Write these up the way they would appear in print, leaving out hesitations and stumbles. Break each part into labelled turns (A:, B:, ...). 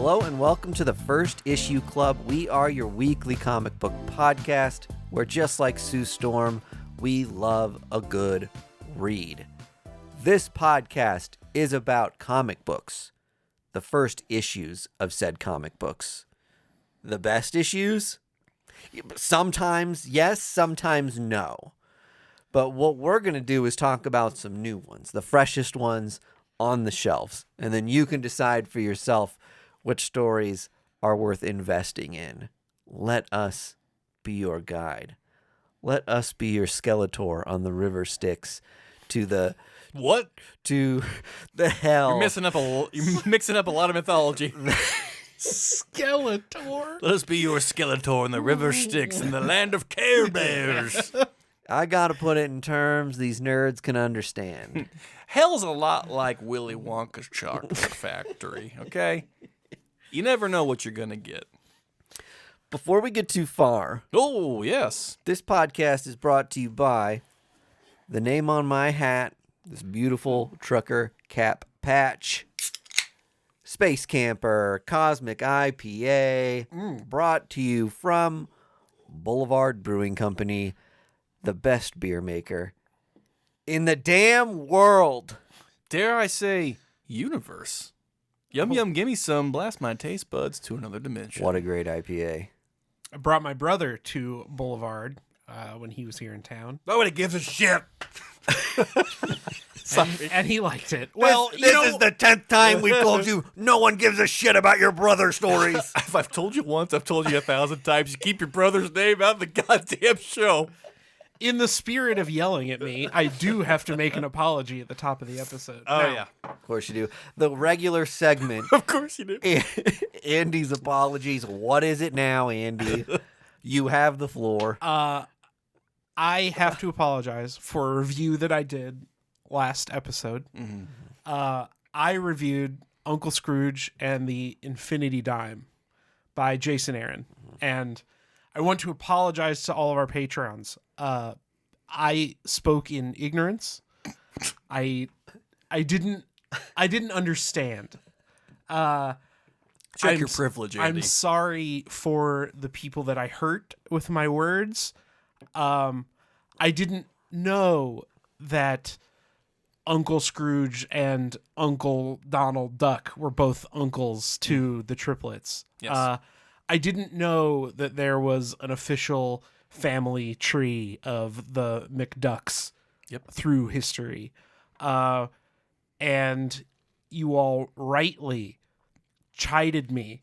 A: Hello and welcome to the First Issue Club. We are your weekly comic book podcast where, just like Sue Storm, we love a good read. This podcast is about comic books, the first issues of said comic books. The best issues? Sometimes yes, sometimes no. But what we're going to do is talk about some new ones, the freshest ones on the shelves. And then you can decide for yourself which stories are worth investing in. Let us be your guide. Let us be your Skeletor on the river Styx to the...
B: What?
A: To the hell.
B: You're mixing up a lot of mythology.
C: Skeletor.
B: Let us be your Skeletor in the river Styx in the land of Care Bears.
A: I gotta put it in terms these nerds can understand.
B: Hell's a lot like Willy Wonka's chocolate factory, okay? You never know what you're gonna get.
A: Before we get too far,
B: Oh, yes.
A: this podcast is brought to you by the name on my hat, this beautiful trucker cap patch, Space Camper Cosmic IPA, brought to you from Boulevard Brewing Company, the best beer maker in the damn world.
B: Dare I say, universe. Yum yum, gimme some. Blast my taste buds to another dimension.
A: What a great IPA.
C: I brought my brother to Boulevard when he was here in town.
B: Nobody gives a shit.
C: And he liked it. Well,
A: this is the 10th time we've told you no one gives a shit about your brother stories.
B: If I've told you once, I've told you 1,000 times. You keep your brother's name out of the goddamn show.
C: in the spirit of yelling at me, I do have to make an apology at the top of the episode.
B: Oh,
C: Now,
B: yeah.
A: Of course you do. The regular segment,
B: Of course you do.
A: Andy's apologies. What is it now, Andy? You have the floor.
C: I have to apologize for a review that I did last episode. I reviewed Uncle Scrooge and the Infinity Dime by Jason Aaron. And I want to apologize to all of our patrons. I spoke in ignorance. I didn't understand.
B: Check your privilege, Andy.
C: I'm sorry for the people that I hurt with my words. I didn't know that Uncle Scrooge and Uncle Donald Duck were both uncles to the triplets.
B: Yes.
C: I didn't know that there was an official family tree of the McDucks through history. And you all rightly chided me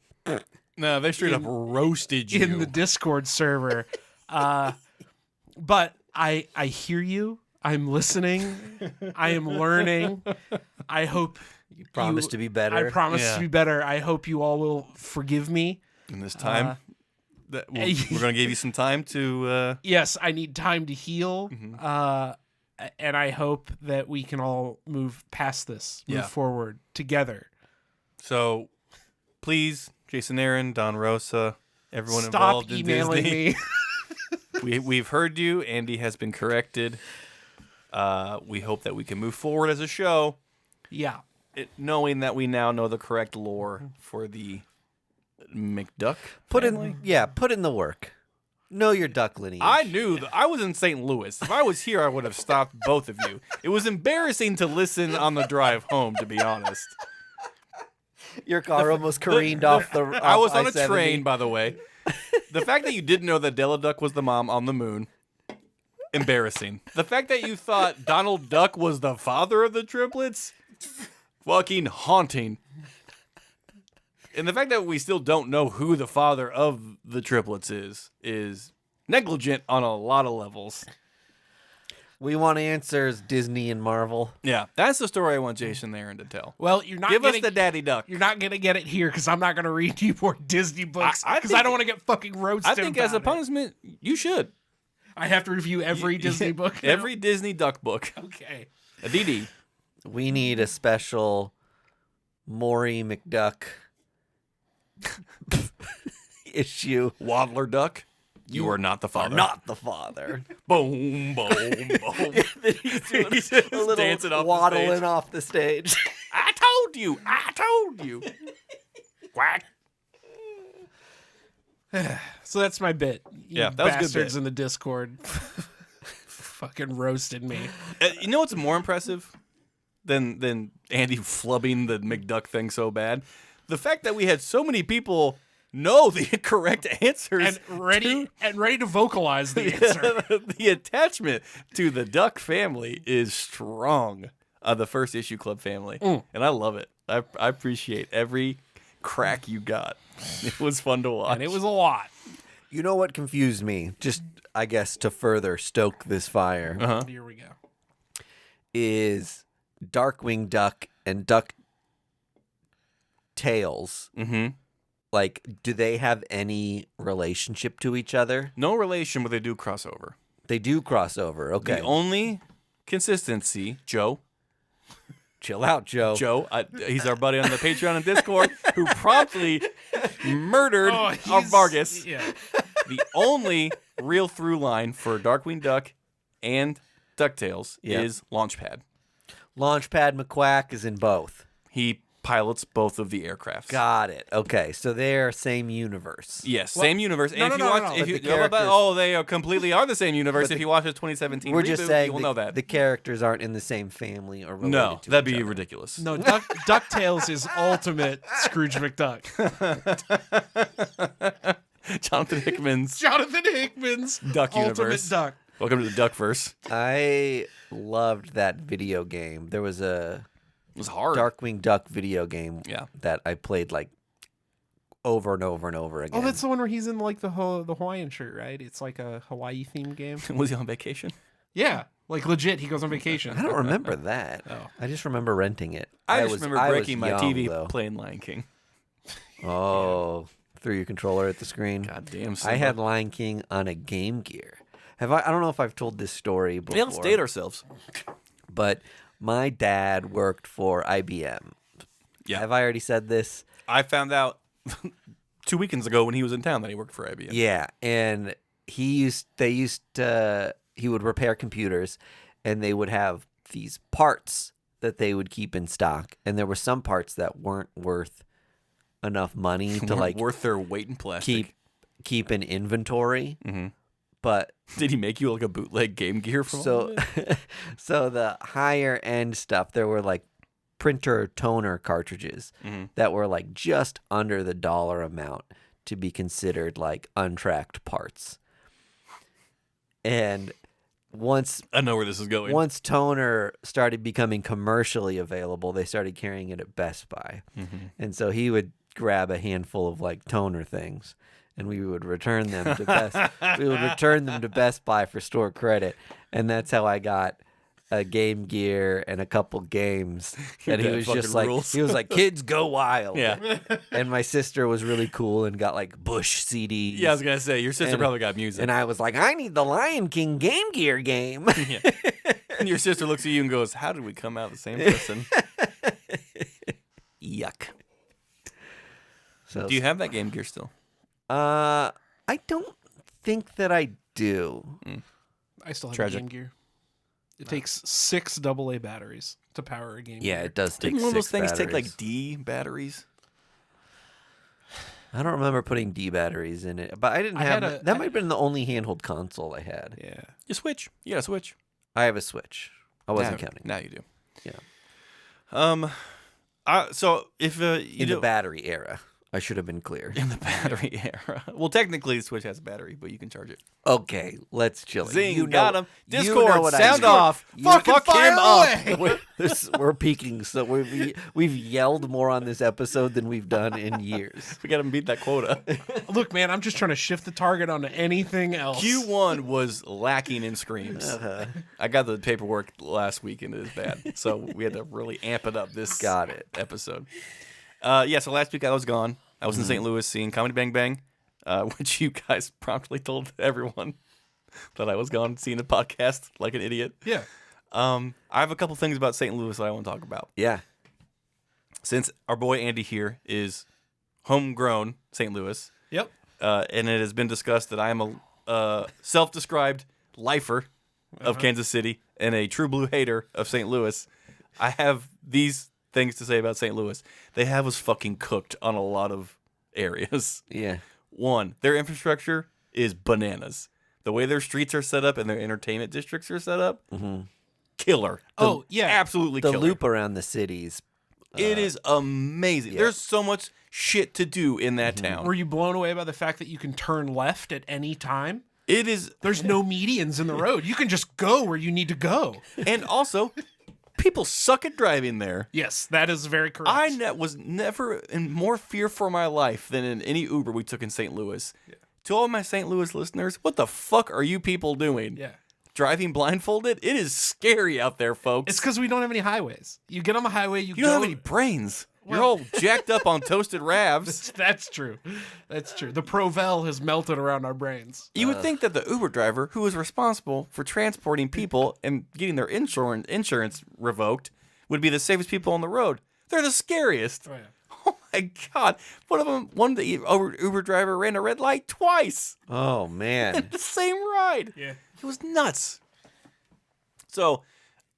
B: No, they straight up roasted you.
C: in the Discord server. But I hear you. I'm listening. I am learning. I hope
A: You promise to be better.
C: I promise
B: Yeah.
C: to be better. I hope you all will forgive me.
B: In this time, we're going to give you some time to...
C: Yes, I need time to heal.
B: Mm-hmm.
C: And I hope that we can all move past this, move
B: Yeah.
C: forward together.
B: So, please, Jason Aaron, Don Rosa, everyone
C: Stop
B: involved in
C: emailing
B: Disney.
C: me.
B: We've heard you. Andy has been corrected. We hope that we can move forward as a show,
C: Yeah.
B: knowing that we now know the correct lore for the McDuck
A: Put
B: family.
A: in the work. Know your duck lineage.
B: I knew that I was in St. Louis. If I was here, I would have stopped both of you. It was embarrassing to listen on the drive home, to be honest.
A: Your car almost careened off the.
B: I was on a
A: I-70.
B: train, by the way. The fact that you didn't know that Della Duck was the mom on the moon, embarrassing. The fact that you thought Donald Duck was the father of the triplets, fucking haunting. And the fact that we still don't know who the father of the triplets is negligent on a lot of levels.
A: We want answers, Disney and Marvel.
B: Yeah, that's the story I want Jason Aaron to tell.
C: Well, you're not
B: Give
C: getting,
B: us the daddy duck.
C: You're not going to get it here because I'm not going to read you more Disney books
B: I
C: because
B: think-
C: I don't want to get fucking roasted.
B: I think as a
C: about it.
B: punishment, you should.
C: I have to review every Disney book now?
B: Every Disney duck book.
C: Okay.
B: A DD.
A: We need a special Maury McDuck issue.
B: Waddler duck. You are not the father.
A: Not the father.
B: Boom, boom, boom.
A: He's doing
B: He's
A: a
B: just
A: little
B: dancing off the
A: waddling
B: stage.
A: off the stage.
B: I told you. Quack.
C: So that's my bit. You
B: Yeah, that was a good
C: bastards
B: bit.
C: in the Discord fucking roasted me.
B: You know what's more impressive than Andy flubbing the McDuck thing so bad? The fact that we had so many people know the correct answers
C: And ready to vocalize the answer.
B: The attachment to the Duck family is strong. The first issue club family, and I love it. I appreciate every crack you got. It was fun to watch.
C: And it was a lot.
A: You know what confused me? Just, I guess, to further stoke this fire,
C: Here we go.
A: is Darkwing Duck and Duck Tails.
B: Mm-hmm.
A: Like, do they have any relationship to each other?
B: No relation, but they do crossover.
A: They do cross over. Okay.
B: The only consistency, Joe.
A: Chill out, Joe.
B: Joe, he's our buddy on the Patreon and Discord, who promptly murdered our Vargas.
C: Yeah.
B: The only real through line for Darkwing Duck and DuckTales is Launchpad.
A: Launchpad McQuack is in both.
B: He pilots both of the aircrafts.
A: Got it. Okay, so they're same universe.
B: Yes, same universe. And if you watch, if
A: But
B: you
A: the
B: know about,
A: characters-
B: they completely are the same universe. If you watch the 2017
A: We're
B: reboot,
A: just saying
B: you will know that.
A: the characters aren't in the same family or related
B: No,
A: to
B: that'd
A: each
B: be
A: other.
B: ridiculous.
C: No, DuckTales is ultimate Scrooge McDuck.
B: Jonathan Hickman's
C: Jonathan Hickman's
B: Duck
C: ultimate
B: universe.
C: duck.
B: Welcome to the Duckverse.
A: I loved that video game. There was a
B: It was hard.
A: Darkwing Duck video game
B: Yeah.
A: that I played like over and over and over again.
C: Oh, that's the one where he's in like the Hawaiian shirt, right? It's like a Hawaii themed game.
B: Was he on vacation?
C: Yeah, like legit, he goes on vacation.
A: I don't remember that.
C: Oh.
A: I just remember renting it.
B: I
A: was
B: remember
A: was
B: breaking my
A: young,
B: TV
A: though.
B: playing Lion King.
A: Oh, threw your controller at the screen.
B: God damn.
A: I had Lion King on a Game Gear. I don't know if I've told this story before.
B: Yeah, let's date ourselves.
A: But my dad worked for IBM.
B: Yeah.
A: Have I already said this?
B: I found out 2 weekends ago when he was in town that he worked for IBM.
A: Yeah, and he would repair computers, and they would have these parts that they would keep in stock, and there were some parts that weren't worth enough money to like
B: worth their weight in plastic.
A: keep in inventory.
B: Mm-hmm.
A: But
B: Did he make you like a bootleg Game Gear from all
A: so
B: of it?
A: so the higher end stuff, there were like printer toner cartridges that were like just under the dollar amount to be considered like untracked parts. And once
B: I know where this is going.
A: once toner started becoming commercially available, they started carrying it at Best Buy. And so he would grab a handful of like toner things, and we would return them to Best Buy for store credit. And that's how I got a Game Gear and a couple games. And he
B: That
A: was just
B: fucking
A: like,
B: rules.
A: he was like, kids go wild.
B: Yeah.
A: And my sister was really cool and got like Bush CDs.
B: Yeah, I was going to say, your sister
A: And-
B: probably got music.
A: And I was like, I need the Lion King Game Gear game.
B: Yeah. And your sister looks at you and goes, how did we come out the same person?
A: Yuck. So
B: Do you have that Game Gear still?
A: I don't think that I do.
C: I still have
B: Tragic.
C: a Game Gear. It takes 6 AA batteries to power a Game
A: Yeah,
C: Gear.
A: it does take
B: Didn't one of those
A: 6
B: things take
A: batteries.
B: like D batteries?
A: I don't remember putting D batteries in it, but I didn't
C: I
A: have.
C: had
A: That might have been the only handheld console I had.
C: Yeah.
B: You Switch. You got a Switch.
A: I have a Switch. I wasn't
B: now,
A: counting.
B: Now you do.
A: Yeah.
B: So if you
A: In
B: do
A: the battery era, I should have been clear.
B: in the battery era, well, technically the Switch has a battery, but you can charge it.
A: Okay, let's chill.
B: Zing,
A: you
B: got
A: know,
B: him.
A: you
B: Discord,
A: know what I
B: sound
A: mean.
B: off.
A: You-
B: Fuck him up.
A: We're peaking, so we've yelled more on this episode than we've done in years.
B: We got to beat that quota.
C: Look, man, I'm just trying to shift the target onto anything else.
B: Q1 was lacking in screams. I got the paperwork last week and it is bad, so we had to really amp it up this
A: Got it.
B: episode. Yeah, so last week I was gone. I was in St. Louis seeing Comedy Bang Bang, which you guys promptly told everyone that I was gone seeing the podcast like an idiot.
C: Yeah.
B: I have a couple things about St. Louis that I want to talk about.
A: Yeah.
B: Since our boy Andy here is homegrown St. Louis,
C: Yep.
B: and it has been discussed that I am a self-described lifer of Kansas City and a true blue hater of St. Louis, I have these things to say about St. Louis. They have us fucking cooked on a lot of areas.
A: Yeah.
B: One, their infrastructure is bananas. The way their streets are set up and their entertainment districts are set up, killer. Absolutely
A: The
B: killer.
A: loop around the cities.
B: It is amazing.
A: yeah.
B: There's so much shit to do in that town.
C: Were you blown away by the fact that you can turn left at any time?
B: It is,
C: There's no medians in the road. You can just go where you need to go.
B: and also, people suck at driving there.
C: Yes, that is very correct.
B: I was never in more fear for my life than in any Uber we took in St. Louis. To all my St. Louis listeners, what the fuck are you people doing?
C: Yeah.
B: Driving blindfolded? It is scary out there, folks.
C: It's because we don't have any highways. You get on the highway, you
B: You don't have any brains. You're
C: Well-
B: all jacked up on toasted ravs.
C: That's true. That's true. The Provel has melted around our brains.
B: You would think that the Uber driver, who is responsible for transporting people and getting their insurance revoked, would be the safest people on the road. They're the scariest.
C: Oh, yeah.
B: Oh my God. One of the Uber driver ran a red light twice.
A: Oh, man.
B: The same ride.
C: Yeah.
B: It was nuts. So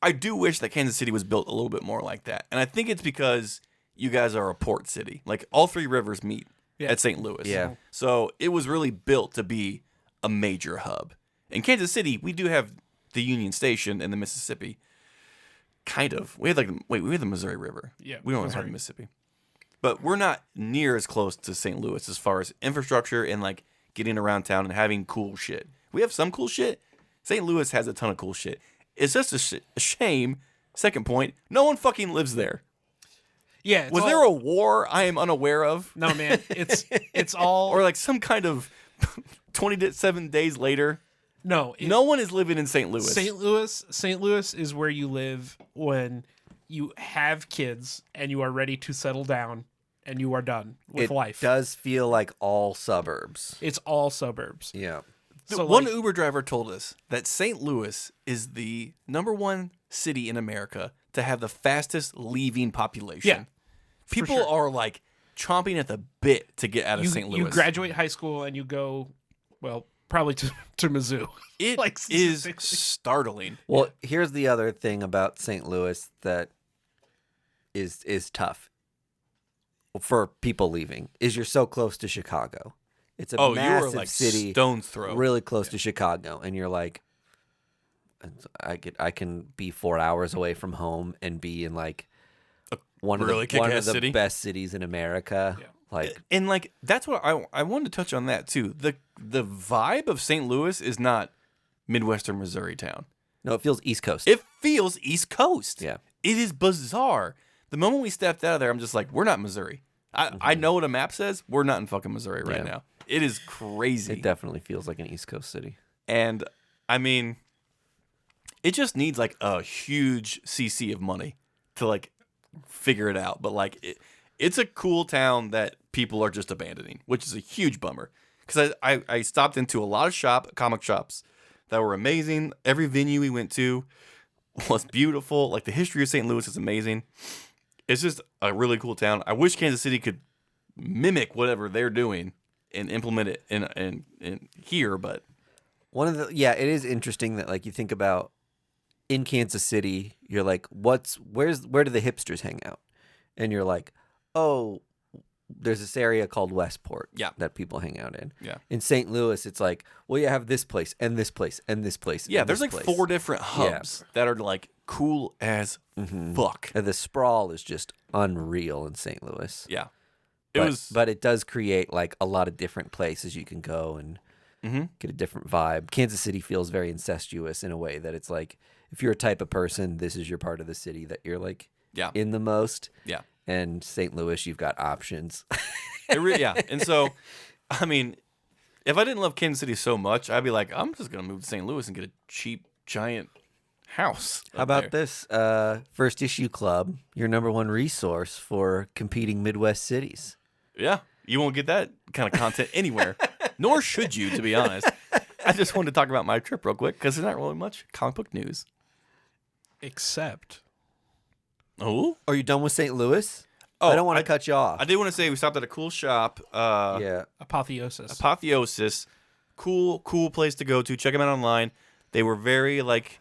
B: I do wish that Kansas City was built a little bit more like that. And I think it's because you guys are a port city. Like, all three rivers meet at St. Louis.
A: Yeah.
B: So it was really built to be a major hub. In Kansas City, we do have the Union Station and the Mississippi. Kind of. We had the Missouri River.
C: Yeah,
B: We don't have the Mississippi. But we're not near as close to St. Louis as far as infrastructure and like getting around town and having cool shit. We have some cool shit. St. Louis has a ton of cool shit. It's just a shame. Second point, no one fucking lives there.
C: Yeah. it's
B: Was
C: all-
B: there a war I am unaware of?
C: No, man. It's all
B: Or like some kind of 27 days later?
C: no.
B: No one is living in St. Louis.
C: St. Louis is where you live when you have kids and you are ready to settle down and you are done with
A: It
C: life.
A: does feel like all suburbs.
C: It's all suburbs.
A: Yeah.
C: So
B: One
C: like,
B: Uber driver told us that St. Louis is the #1 city in America to have the fastest leaving population.
C: Yeah,
B: People
C: sure.
B: are like chomping at the bit to get out of St. Louis.
C: you graduate high school and you go, well, probably to Mizzou.
B: It
C: like,
B: is
C: seriously.
B: startling.
A: Well, here's the other thing about St. Louis that is tough for people leaving is you're so close to Chicago. It's a
B: Oh, you
A: massive
B: were like
A: city,
B: stone's throw.
A: really close to Chicago, and you're like, I can be 4 hours away from home and be in like one
B: really
A: of the
B: kick-ass city?
A: best cities in America.
C: Yeah.
A: Like,
B: And like that's what I wanted to touch on that too. The vibe of St. Louis is not Midwestern Missouri town.
A: no, it feels East Coast.
B: It feels East Coast.
A: Yeah.
B: It is bizarre. The moment we stepped out of there, I'm just like, we're not Missouri. I know what a map says. We're not in fucking Missouri right
A: Yeah.
B: now. It is crazy.
A: It definitely feels like an East Coast city.
B: And I mean, it just needs like a huge CC of money to like figure it out. But like, it's a cool town that people are just abandoning, which is a huge bummer. Because I stopped into a lot of comic shops that were amazing. Every venue we went to was beautiful. Like the history of St. Louis is amazing. It's just a really cool town. I wish Kansas City could mimic whatever they're doing and implement it in here, but
A: it is interesting that like you think about in Kansas City, you're like, where do the hipsters hang out? And you're like, oh, there's this area called Westport that people hang out in.
B: Yeah.
A: In St. Louis, it's like, well, you have this place and this place and this place.
B: yeah,
A: and
B: there's
A: this
B: like
A: place.
B: 4 different hubs that are like cool as fuck.
A: And the sprawl is just unreal in St. Louis.
B: Yeah.
A: But it does create like a lot of different places you can go and get a different vibe. Kansas City feels very incestuous in a way that it's like, if you're a type of person, this is your part of the city that you're like in the most.
B: Yeah.
A: And St. Louis, you've got options.
B: Yeah. And so, I mean, if I didn't love Kansas City so much, I'd be like, I'm just going to move to St. Louis and get a cheap, giant house.
A: How about this? First Issue Club, your #1 resource for competing Midwest cities.
B: Yeah. You won't get that kind of content anywhere. Nor should you, to be honest. I just wanted to talk about my trip real quick because there's not really much comic book news.
C: Except
B: Oh?
A: Are you done with St. Louis?
B: Oh,
A: I don't want to cut you off.
B: I did want to say we stopped at a cool shop.
A: Yeah.
C: Apotheosis.
B: Apotheosis. Cool place to go to. Check them out online. They were very like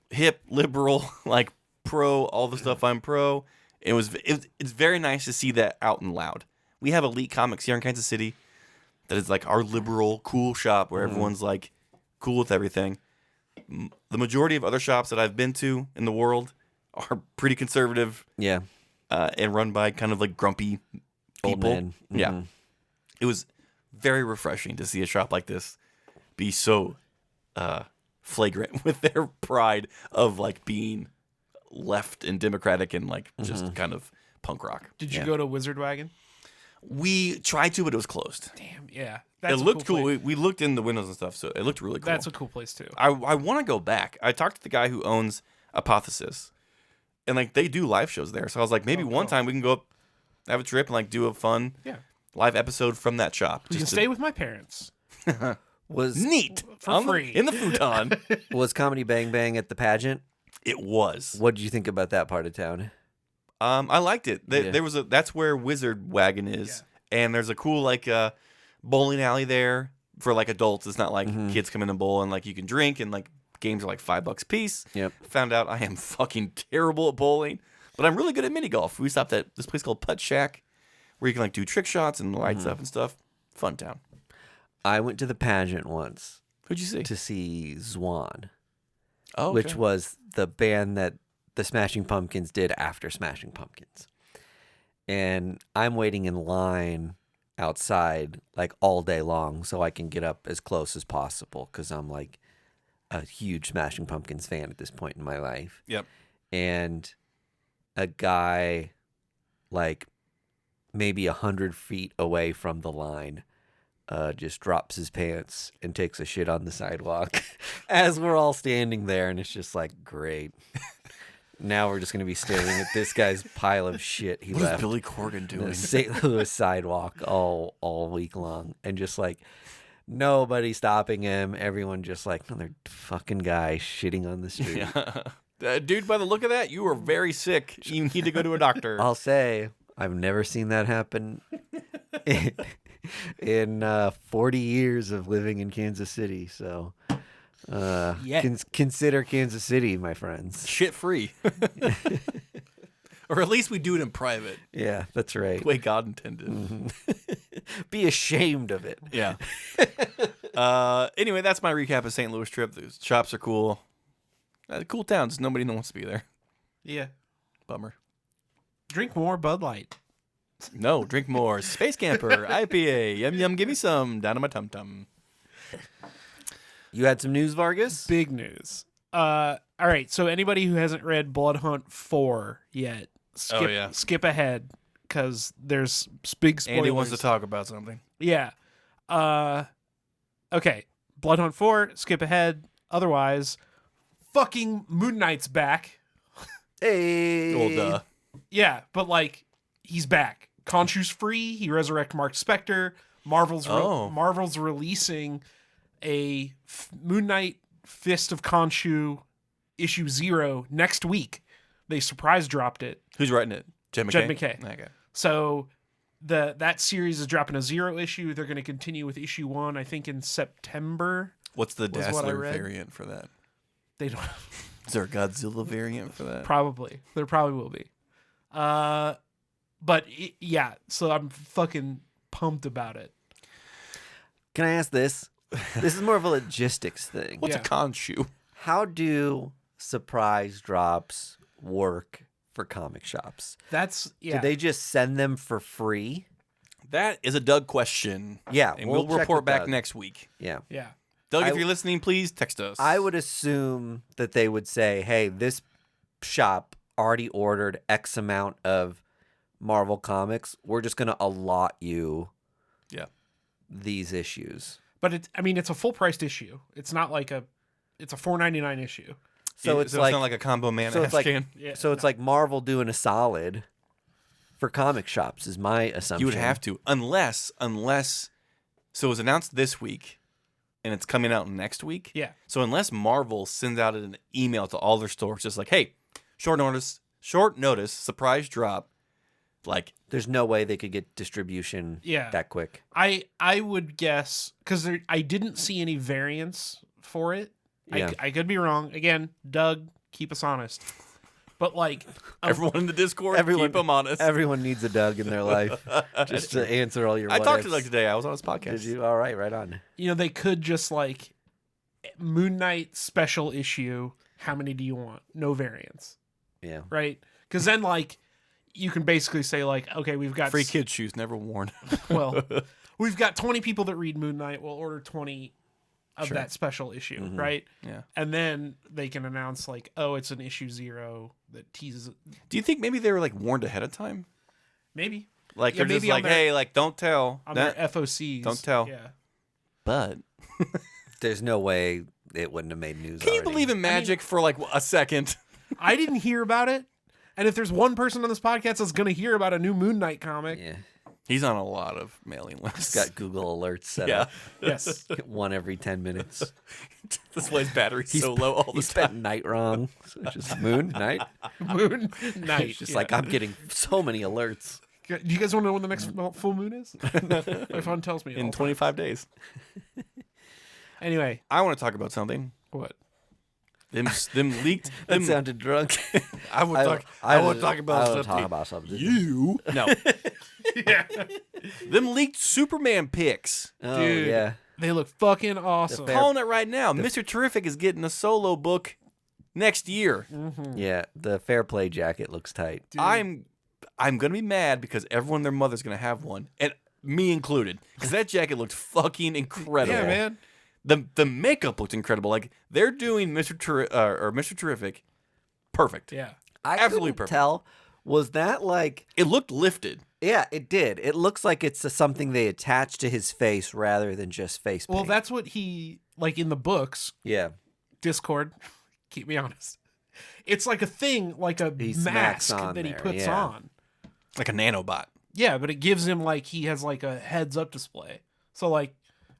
B: hip, liberal, like pro, all the stuff I'm pro. It's very nice to see that out and loud. We have Elite Comics here in Kansas City that is like our liberal, cool shop where everyone's like cool with everything. The majority of other shops that I've been to in the world are pretty conservative.
A: Yeah.
B: And run by kind of like grumpy people.
A: Old men.
B: Yeah. It was very refreshing to see a shop like this be so flagrant with their pride of like being left and democratic and like just kind of punk rock.
C: Did you go to Wizard Wagon?
B: We tried to, but it was closed.
C: Damn, yeah.
B: It looked cool. We looked in the windows and stuff, so it looked really cool.
C: That's a cool place too.
B: I want to go back. I talked to the guy who owns Apotheosis, and like they do live shows there. So I was like, maybe one time we can go up, have a trip, and like do a fun live episode from that shop.
C: You can stay with my parents.
A: Was
B: neat
C: for free
B: in the futon.
A: Was Comedy Bang Bang at the pageant?
B: It was.
A: What did you think about that part of town?
B: I liked it. There was that's where Wizard Wagon is, and there's a cool like bowling alley there for like adults. It's not like kids come in and bowl and like you can drink and like games are like $5 a piece.
A: Yep.
B: Found out I am fucking terrible at bowling, but I'm really good at mini golf. We stopped at this place called Putt Shack, where you can like do trick shots and light stuff and stuff. Fun town.
A: I went to the pageant once.
B: Who'd you see?
A: To see Zwan.
B: Oh,
A: which was the band that the Smashing Pumpkins did after Smashing Pumpkins. And I'm waiting in line outside like all day long so I can get up as close as possible because I'm like a huge Smashing Pumpkins fan at this point in my life.
B: Yep.
A: And a guy like maybe 100 feet away from the line just drops his pants and takes a shit on the sidewalk as we're all standing there. And it's just like, great. Now we're just going to be staring at this guy's pile of shit he
B: what
A: left.
B: is Billy Corgan doing?
A: The St. Louis sidewalk all week long. And just like nobody stopping him. Everyone just like another fucking guy shitting on the street.
B: Yeah. Dude, by the look of that, you are very sick. You need to go to a doctor.
A: I'll say I've never seen that happen in 40 years of living in Kansas City. So consider Kansas City, my friends.
B: Shit free. Or at least we do it in private.
A: Yeah, that's right.
B: The way God intended.
A: Mm-hmm. Be ashamed of it.
B: Yeah. Anyway, that's my recap of St. Louis trip. The shops are cool. Cool towns. Nobody wants to be there.
C: Yeah.
B: Bummer.
C: Drink more Bud Light.
B: No, drink more. Space Camper, IPA. Yum, yum, give me some. Down to my tum-tum.
A: You had some news, Vargas?
C: Big news. All right, so anybody who hasn't read Blood Hunt 4 yet, skip ahead because there's big spoilers.
B: Andy wants to talk about something.
C: Yeah. Okay, Blood Hunt 4, skip ahead. Otherwise, fucking Moon Knight's back.
A: Hey.
B: Well, duh.
C: Yeah, but like, he's back. Khonshu's free. He resurrected Mark Spector. Marvel's releasing a Moon Knight Fist of Khonshu issue 0 next week. They surprise dropped it.
B: Who's writing it? Jed McKay?
C: Okay. So that series is dropping a 0 issue. They're going to continue with issue 1, I think, in September.
B: What's the Dazzler variant for that?
C: They don't.
B: Is there a Godzilla variant for that?
C: Probably. There probably will be. But yeah, so I'm fucking pumped about it.
A: Can I ask this? This is more of a logistics thing.
B: What's a Khonshu?
A: How do surprise drops work for comic shops? Do they just send them for free?
B: That is a Doug question.
A: Yeah,
B: and we'll report back next week.
A: Yeah.
C: Yeah.
B: Doug, if you're listening, please text us.
A: I would assume that they would say, hey, this shop already ordered X amount of Marvel comics. We're just going to allot you these issues.
C: But it's a full-priced issue. It's not like it's a $4.99 issue.
A: So
B: it's not like a combo man.
A: So it's like
C: it's
A: like Marvel doing a solid for comic shops is my assumption.
B: You would have to, unless so it was announced this week and it's coming out next week.
C: Yeah.
B: So unless Marvel sends out an email to all their stores just like, hey, short notice, surprise drop, like
A: there's no way they could get distribution that quick.
C: I would guess because I didn't see any variants for it.
A: Yeah.
C: I could be wrong. Again, Doug, keep us honest. But like
B: Everyone in the Discord,
A: Everyone-
B: keep them honest.
A: Everyone needs a Doug in their life just to answer all your
B: I
A: what
B: talked to
A: ifs.
B: Doug today. I was on his podcast.
A: Did you? All right, right on.
C: they could just like Moon Knight special issue. How many do you want? No variants,
A: Yeah.
C: right? Because then like you can basically say like, okay, we've got
B: Free kid shoes, never worn.
C: Well, we've got 20 people that read Moon Knight. We'll order 20 of
B: Sure.
C: that special issue,
A: Mhm.
C: right?
B: Yeah.
C: And then they can announce like, oh, it's an issue 0 that teases.
B: Do you think maybe they were like warned ahead of time?
C: Maybe
B: Like
C: Yeah,
B: they're just
C: maybe on
B: like,
C: their-
B: hey, like don't tell.
C: on
B: That-
C: their FOCs.
B: don't tell.
C: Yeah.
B: But
A: There's no way it wouldn't have made news.
B: can you
A: already.
B: believe in magic for like a second?
C: I didn't hear about it. And if there's one person on this podcast that's going to hear about a new Moon Knight comic,
A: Yeah.
B: He's on a lot of mailing lists.
A: Got Google alerts set
B: yeah.
A: up.
C: yes.
A: One every 10 minutes.
B: This way's battery's so low all the
A: He
B: time.
A: spent night wrong. So just moon, night.
C: Moon Knight.
A: It's just
C: yeah.
A: like, I'm getting so many alerts.
C: Do you guys want to know when the next full moon is? My phone tells me.
B: In
C: all
B: 25 days.
C: time. Anyway,
B: I want to talk about something.
C: what?
B: Them leaked.
A: That
B: Them,
A: sounded drunk.
B: I would talk. I would talk about
A: I would
B: something.
A: talk about something.
B: You no.
C: Yeah.
B: Them leaked Superman pics.
A: Oh,
C: Dude.
A: yeah.
C: They look fucking awesome.
A: fair-
B: Calling it right now. Mr. Terrific is getting a solo book next year.
A: Yeah. The Fair Play jacket looks tight.
C: Dude.
B: I'm gonna be mad because everyone and their mother's gonna have one, and me included, because that jacket looked fucking incredible.
C: Yeah, man.
B: The makeup looked incredible. Like they're doing Mr. Terrific, perfect.
C: Yeah.
A: I
B: Absolutely
A: couldn't
B: perfect.
A: tell. Was that like...
B: It looked lifted.
A: Yeah, it did. It looks like it's something they attached to his face rather than just face paint.
C: Well, that's what he like in the books.
A: Yeah.
C: Discord. Keep me honest. It's like a thing, like a
A: He smacks
C: mask
A: on
C: that he
A: there,
C: puts
A: yeah.
C: on.
B: Like a nanobot.
C: Yeah, but it gives him like he has like a heads up display. So like,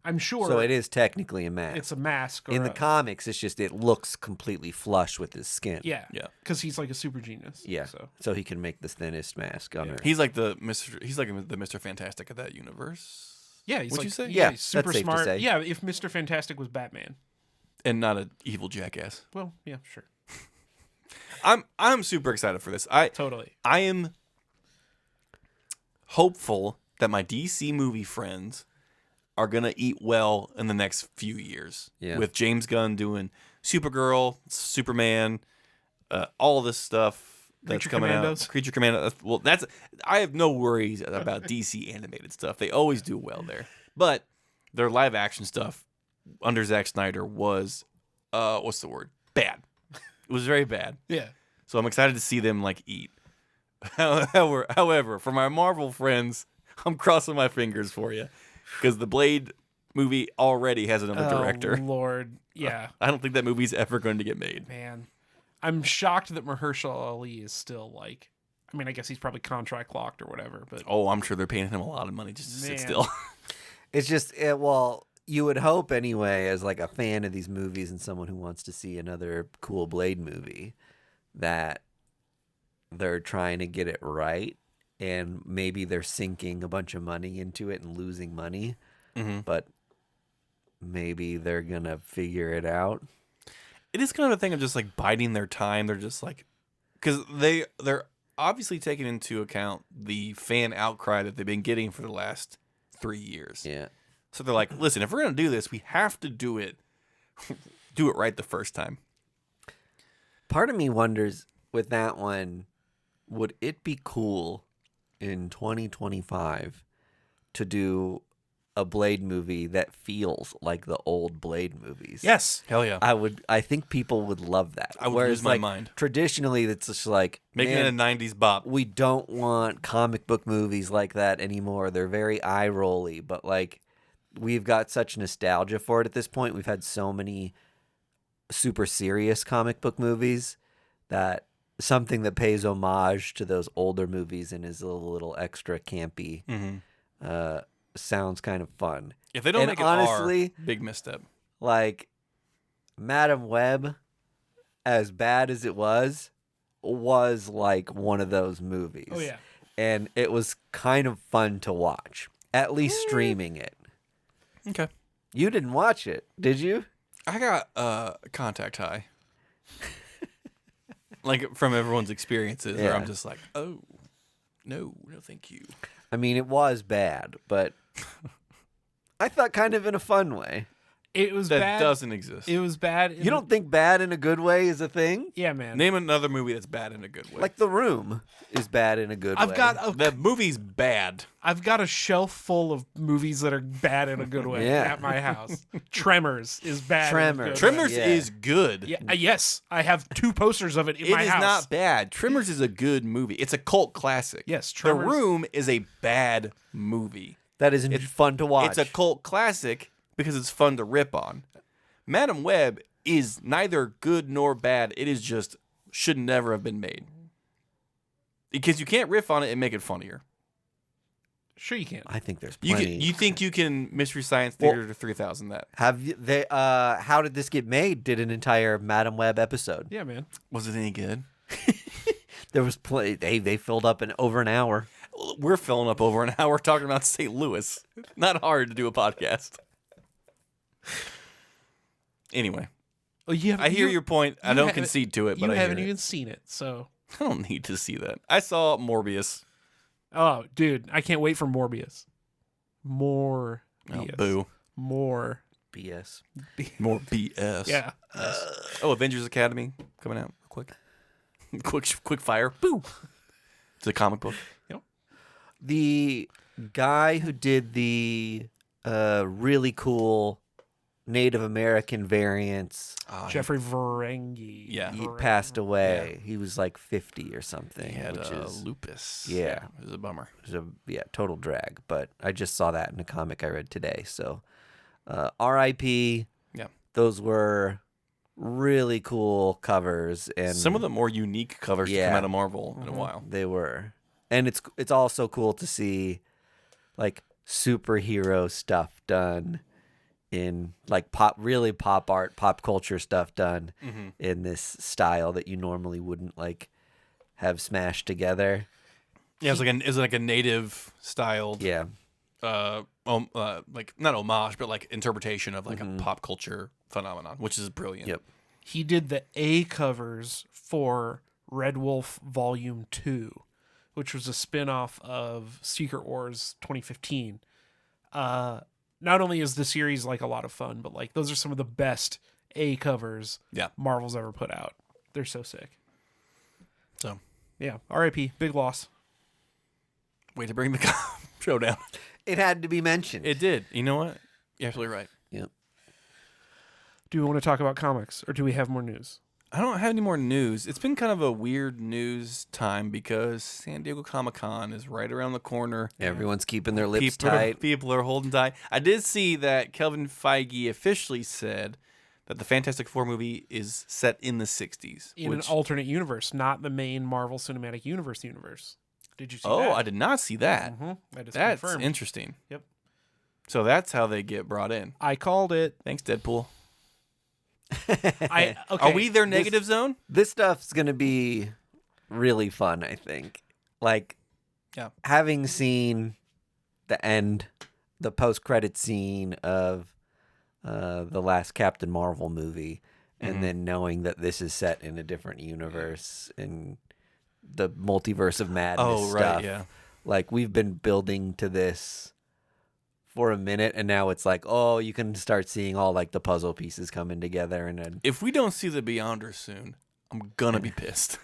C: I'm sure.
A: So it is technically a mask.
C: It's a mask. Or
A: In the
C: a-
A: comics, it's just it looks completely flush with his skin.
C: Yeah.
B: Yeah.
C: Because he's like a super genius.
A: Yeah.
C: So
A: So he can make the thinnest mask on Earth.
B: He's like the Mr. Fantastic of that universe,
C: yeah, he's
B: What'd
C: like,
B: you say?
A: Yeah,
C: he's super
A: that's safe to
C: smart.
A: say.
C: Yeah, if Mr. Fantastic was Batman.
B: and not an evil jackass.
C: Well, yeah, sure.
B: I'm super excited for this.
C: Totally.
B: I am hopeful that my DC movie friends are gonna eat well in the next few years.
A: Yeah.
B: With James Gunn doing Supergirl, Superman, all this stuff that's
C: Creature
B: coming
C: Commandos.
B: out. Creature Commando. Well, I have no worries about DC animated stuff. They always do well there. But their live action stuff under Zack Snyder was what's the word? Bad. It was very bad.
C: Yeah.
B: So I'm excited to see them like eat. However, for my Marvel friends, I'm crossing my fingers for you because the Blade movie already has another director.
C: Oh, Lord. Yeah.
B: I don't think that movie's ever going to get made.
C: Man. I'm shocked that Mahershala Ali is still like, I mean, I guess he's probably contract locked or whatever, but
B: Oh, I'm sure they're paying him a lot of money just to sit
C: Man.
B: still.
A: It's just, well, you would hope anyway, as like a fan of these movies and someone who wants to see another cool Blade movie, that they're trying to get it right. And maybe they're sinking a bunch of money into it and losing money.
B: Mhm.
A: But maybe they're going to figure it out.
B: It is kind of a thing of just like biding their time. They're just like, because they're obviously taking into account the fan outcry that they've been getting for the last 3 years.
A: Yeah.
B: So they're like, listen, if we're going to do this, we have to do it right the first time.
A: Part of me wonders with that one, would it be cool in 2025 to do a Blade movie that feels like the old Blade movies?
C: yes.
B: Hell yeah.
A: I think people would love that.
B: I would
A: Whereas,
B: lose my
A: like,
B: mind.
A: Traditionally, it's just like,
B: Making
A: man,
B: it a 90s bop.
A: we don't want comic book movies like that anymore. They're very eye-rolly, but like we've got such nostalgia for it at this point. We've had so many super serious comic book movies that something that pays homage to those older movies and is a little extra campy sounds kind of fun.
B: If they don't
A: And
B: make it
A: honestly,
B: R, big misstep.
A: like Madam Web, as bad as it was like one of those movies.
C: Oh, yeah.
A: And it was kind of fun to watch, at least streaming it.
B: Okay.
A: You didn't watch it, did you?
B: I got contact high. like from everyone's experiences, where
A: Yeah.
B: I'm just like, oh, no, thank you.
A: I mean, it was bad, but I thought kind of in a fun way.
C: It was
B: That
C: bad.
B: doesn't exist.
C: It was bad.
A: You don't think bad in a good way is a thing?
C: Yeah, man.
B: Name another movie that's bad in a good way.
A: Like The Room is bad in a good way.
B: The movie's bad.
C: I've got a shelf full of movies that are bad in a good way
A: Yeah.
C: at my house. Tremors is bad. In a good way.
B: Tremors
A: Yeah.
B: is good.
C: Yeah, yes, I have 2 posters of it in
B: It
C: my
B: is
C: house.
B: not bad. Tremors is a good movie. It's a cult classic.
C: Yes,
B: The
C: Tremors.
B: Room is a bad movie.
A: That is fun to watch.
B: It's a cult classic because it's fun to rip on. Madam Web is neither good nor bad. It is just should never have been made. Because you can't riff on it and make it funnier.
C: Sure, you can.
A: I think there's
B: You
A: plenty.
B: you think you can Mystery Science Theater to 3000 that?
A: Have you, they? How did this get made? Did an entire Madam Web episode.
C: Yeah, man.
B: Was it any good?
A: There was plenty. They filled up in over an hour.
B: We're filling up over an hour talking about St. Louis. Not hard to do a podcast. Anyway,
C: Well,
B: I hear your point. I
C: you
B: don't
C: haven't-
B: concede to it, but
C: You
B: I hear
C: haven't
B: it.
C: even seen it, so.
B: I don't need to see that. I saw Morbius.
C: Oh, dude, I can't wait for Morbius. More.
B: Oh, boo.
C: More.
A: BS.
B: More BS.
C: Yeah.
B: Oh, Avengers Academy coming out real quick. quick fire. Boo. It's a comic book.
A: The guy who did the really cool Native American variants,
C: Jeffrey Ferengi.
B: Yeah.
A: he passed away. He was like 50 or something.
B: He had
A: which is
B: lupus.
A: Yeah.
B: It was a bummer.
A: total drag. But I just saw that in a comic I read today. So, R.I.P.
B: Yeah.
A: Those were really cool covers, and
B: Some of the more unique covers to come
A: Yeah.
B: out of Marvel in a while.
A: they were. And it's also cool to see like superhero stuff done in like really pop art, pop culture stuff done in this style that you normally wouldn't like have smashed together.
B: Yeah, it's like a native styled
A: Yeah.
B: like not homage, but like interpretation of like a pop culture phenomenon, which is brilliant.
A: Yep.
C: He did the A covers for Red Wolf Volume 2, which was a spin-off of Secret Wars 2015. Not only is the series like a lot of fun, but like those are some of the best A covers Marvel's ever put out. They're so sick.
B: So,
C: Yeah, R.I.P. Big loss.
B: way to bring the show down.
A: It had to be mentioned.
B: It did. You know what? You're absolutely right.
A: Yep.
C: Do we want to talk about comics, or do we have more news?
B: I don't have any more news. It's been kind of a weird news time because San Diego Comic-Con is right around the corner.
A: Everyone's keeping their lips tight.
B: People are holding tight. I did see that Kevin Feige officially said that the Fantastic Four movie is set in the 60s.
C: In an alternate universe, not the main Marvel Cinematic Universe. Did you see that?
B: Oh, I did not see that.
C: That is
B: That's
C: confirmed.
B: interesting.
C: Yep.
B: So that's how they get brought in.
C: I called it.
B: Thanks, Deadpool.
C: Okay.
B: Are we their negative zone?
A: This stuff's gonna be really fun, I think. Like,
B: Yeah.
A: having seen the post-credit scene of the last Captain Marvel movie, and then knowing that this is set in a different universe in the multiverse of madness
B: Oh, right,
A: stuff.
B: yeah.
A: Like, we've been building to this for a minute, and now it's like, oh, you can start seeing all like the puzzle pieces coming together, and then
B: If we don't see the Beyonders soon, I'm gonna be pissed.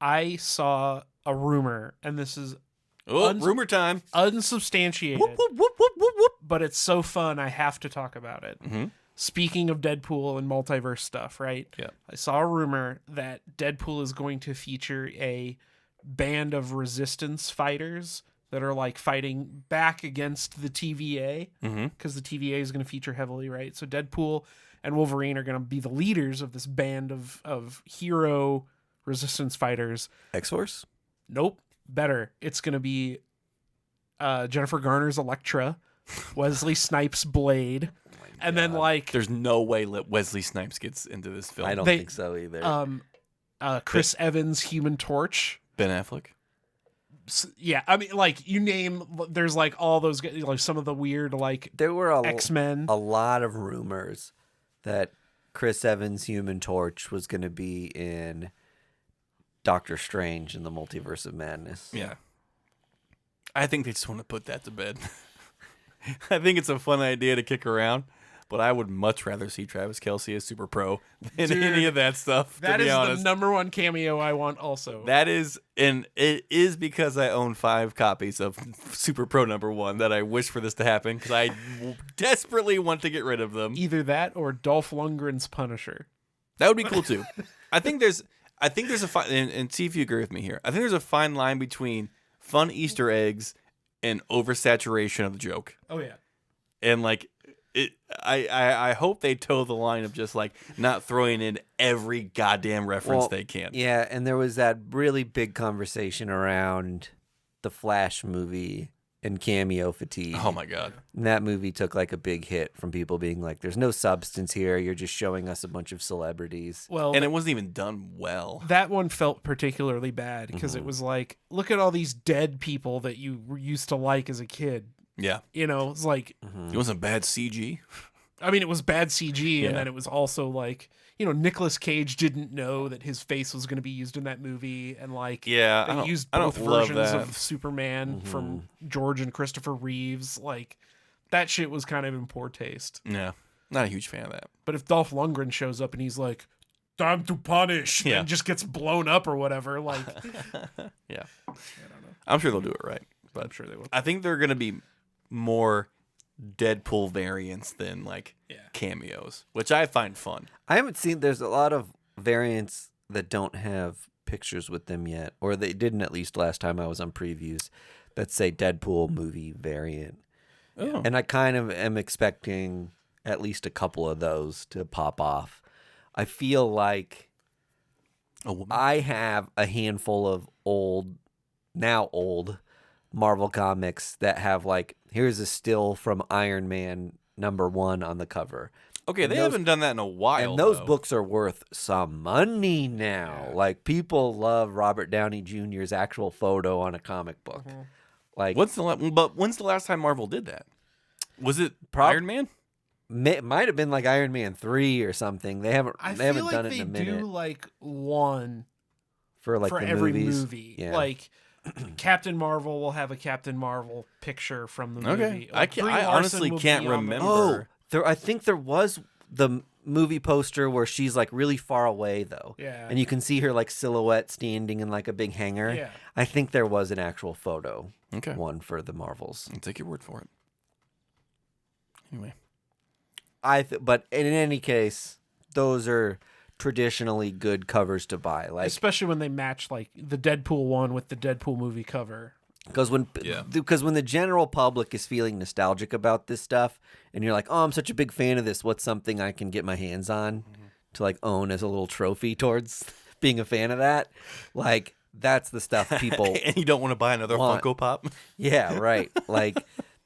C: I saw a rumor, and this is
B: Oh, rumor time.
C: unsubstantiated,
A: whoop, whoop, whoop, whoop, whoop, whoop.
C: but it's so fun. I have to talk about it. Speaking of Deadpool and multiverse stuff, right?
B: Yeah.
C: I saw a rumor that Deadpool is going to feature a band of resistance fighters that are like fighting back against the TVA, because the TVA is going to feature heavily, right? So Deadpool and Wolverine are going to be the leaders of this band of hero resistance fighters.
A: X-Force?
C: Nope. Better. It's going to be Jennifer Garner's Elektra, Wesley Snipes' Blade, and then like
B: There's no way Wesley Snipes gets into this film.
A: I don't think so either.
C: Chris Evans' Human Torch.
B: Ben Affleck.
C: Yeah, I mean, like you name, there's like all those, like some of the weird like
A: There were
C: X-Men.
A: a lot of rumors that Chris Evans' Human Torch was going to be in Doctor Strange in the Multiverse of Madness.
B: Yeah. I think they just want to put that to bed. I think it's a fun idea to kick around, but I would much rather see Travis Kelce as Super Pro than any of that stuff.
C: That
B: to be
C: is
B: honest.
C: the number one cameo I want also.
B: That is, and it is because I own 5 copies of Super Pro #1 that I wish for this to happen because I desperately want to get rid of them.
C: Either that or Dolph Lundgren's Punisher.
B: That would be cool too. I think there's a fine, and see if you agree with me here. I think there's a fine line between fun Easter eggs and oversaturation of the joke.
C: Oh yeah.
B: And like I hope they toe the line of just like not throwing in every goddamn reference they can.
A: Yeah, and there was that really big conversation around the Flash movie and cameo fatigue.
B: Oh my god.
A: And that movie took like a big hit from people being like, there's no substance here. You're just showing us a bunch of celebrities.
C: Well,
B: And it wasn't even done well.
C: that one felt particularly bad because it was like, look at all these dead people that you used to like as a kid.
B: Yeah.
C: You know, it's like,
B: It wasn't bad CG.
C: I mean, it was bad CG,
B: Yeah.
C: and then it was also like, you know, Nicolas Cage didn't know that his face was going to be used in that movie, and like,
B: Yeah,
C: they used both
B: love
C: versions
B: that.
C: of Superman from George and Christopher Reeves. Like, that shit was kind of in poor taste.
B: Yeah. Not a huge fan of that.
C: But if Dolph Lundgren shows up and he's like, "Time to punish,"
B: Yeah.
C: and just gets blown up or whatever, like,
B: Yeah.
C: I don't know.
B: I'm sure they'll do it right. But
C: I'm sure they will.
B: I think they're going to be more Deadpool variants than like
C: Yeah.
B: cameos, which I find fun.
A: I haven't seen, there's a lot of variants that don't have pictures with them yet, or they didn't at least last time I was on previews, that say Deadpool movie variant.
B: Oh.
A: And I kind of am expecting at least a couple of those to pop off. I feel like
B: A woman.
A: I have a handful of now old Marvel comics that have like, here's a still from Iron Man #1 on the cover.
B: Okay,
A: and
B: they
A: those-
B: haven't done that in a while.
A: And those
B: though.
A: books are worth some money now.
C: Yeah.
A: Like, people love Robert Downey Jr.'s actual photo on a comic book. Like,
B: When's the last time Marvel did that? Was it
A: Prob-
B: Iron Man?
A: it might have been like Iron Man 3 or something. They haven't
C: I
A: they
C: feel
A: haven't
C: like
A: done it
C: they
A: in a minute
C: do like one
A: for like
C: for
A: the
C: every
A: movies.
C: movie.
A: Yeah.
C: Like Captain Marvel will have a Captain Marvel picture from the movie.
B: Okay,
C: Like, Brie
B: I
C: Larson
B: honestly
C: will
B: can't
C: be on the-
B: remember.
A: I think there was the movie poster where she's like really far away though.
C: Yeah.
A: And you can see her like silhouette standing in like a big hangar.
C: Yeah.
A: I think there was an actual photo
B: Okay,
A: one for the Marvels.
B: I'll take your word for it. Anyway,
A: But in any case, those are traditionally good covers to buy. Like,
C: Especially when they match like the Deadpool one with the Deadpool movie cover.
A: because when the general public is feeling nostalgic about this stuff, and you're like, oh, I'm such a big fan of this. What's something I can get my hands on to like own as a little trophy towards being a fan of that? Like, that's the stuff people.
B: and you don't want to buy another
A: Want.
B: Funko Pop?
A: Yeah, right. Like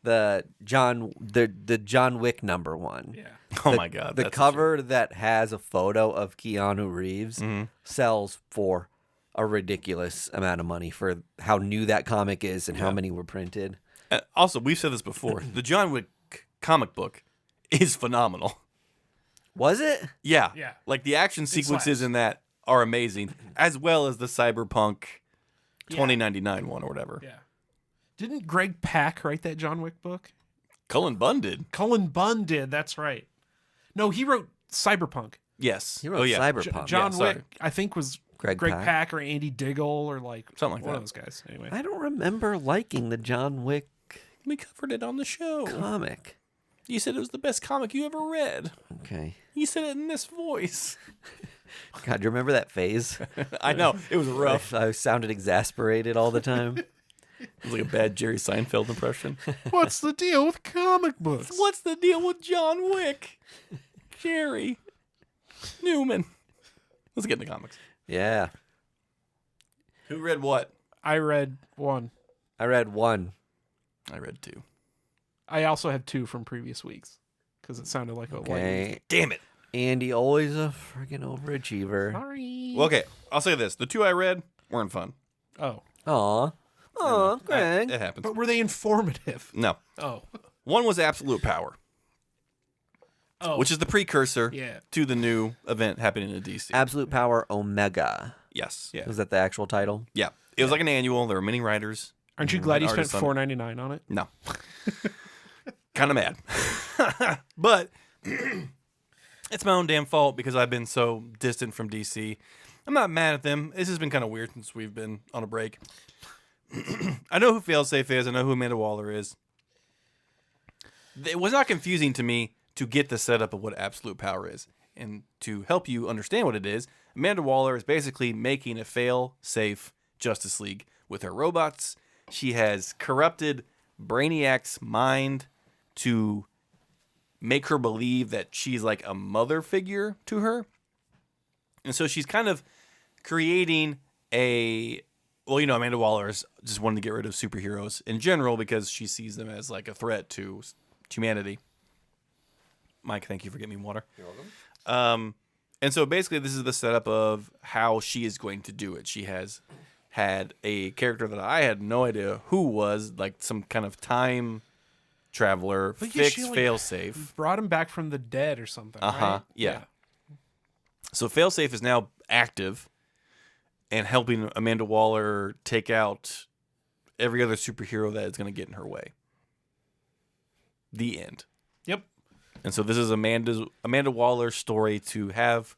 A: the John Wick #1.
C: Yeah.
B: Oh my God,
A: The
B: that's
A: cover that has a photo of Keanu Reeves sells for a ridiculous amount of money for how new that comic is and how many were printed.
B: Also, we've said this before. The John Wick comic book is phenomenal.
A: Was it?
B: Yeah.
C: Yeah.
B: Like the action sequences
C: slaps.
B: in that are amazing, as well as the Cyberpunk 2099 one or whatever.
C: Yeah. Didn't Greg Pak write that John Wick book?
B: Cullen Bunn did.
C: Cullen Bunn did. That's right. No, he wrote Cyberpunk.
B: Yes.
A: He wrote Cyberpunk.
C: John
B: sorry.
C: Wick, I think, was
A: Greg
C: Greg
A: Pak?
C: Pak or Andy Diggle or like
B: Something like
C: one
B: that.
C: of those guys. Anyway,
A: I don't remember liking the John Wick
B: We covered it on the show.
A: comic.
B: You said it was the best comic you ever read.
A: Okay.
B: You said it in this voice.
A: God, do you remember that phase?
B: I know. It was rough.
A: I sounded exasperated all the time.
B: It was like a bad Jerry Seinfeld impression.
C: what's the deal with comic books?
B: What's the deal with John Wick? Jerry Newman. Let's get into comics.
A: Yeah.
B: Who read what?
C: I read one.
A: I read one.
B: I read 2.
C: I also have 2 from previous weeks because it sounded like a
A: Okay.
B: Damn it.
A: Andy, always a friggin' overachiever.
C: Sorry.
B: Well, okay. I'll say this. The 2 I read weren't fun.
C: Oh,
A: Aw. Aw, Greg.
B: It happens.
C: but were they informative?
B: No.
C: Oh,
B: One was Absolute Power,
C: oh,
B: which is the precursor
C: yeah.
B: to the new event happening in DC.
A: Absolute Power Omega.
B: Yes.
C: Yeah.
A: Was that the actual title?
B: Yeah. It was like an annual. There were many writers.
C: Aren't you glad you spent
B: artists on it.
C: $4.99 on it?
B: No. Kind of mad. But it's my own damn fault because I've been so distant from DC. I'm not mad at them. This has been kind of weird since we've been on a break. I know who Failsafe is. I know who Amanda Waller is. It was not confusing to me to get the setup of what absolute power is. And to help you understand what it is, Amanda Waller is basically making a fail-safe Justice League with her robots. She has corrupted Brainiac's mind to make her believe that she's like a mother figure to her. And so she's kind of creating Amanda Waller is just wanting to get rid of superheroes in general because she sees them as like a threat to humanity. Mike, thank you for getting me water.
A: You're welcome.
B: And so basically this is the setup of how she is going to do it. She has had a character that I had no idea who was, like some kind of time traveler, fixed failsafe.
C: Brought him back from the dead or something,
B: right? Yeah. So failsafe is now active and helping Amanda Waller take out every other superhero that is going to get in her way. The end.
C: Yep.
B: And so this is Amanda Waller's story to have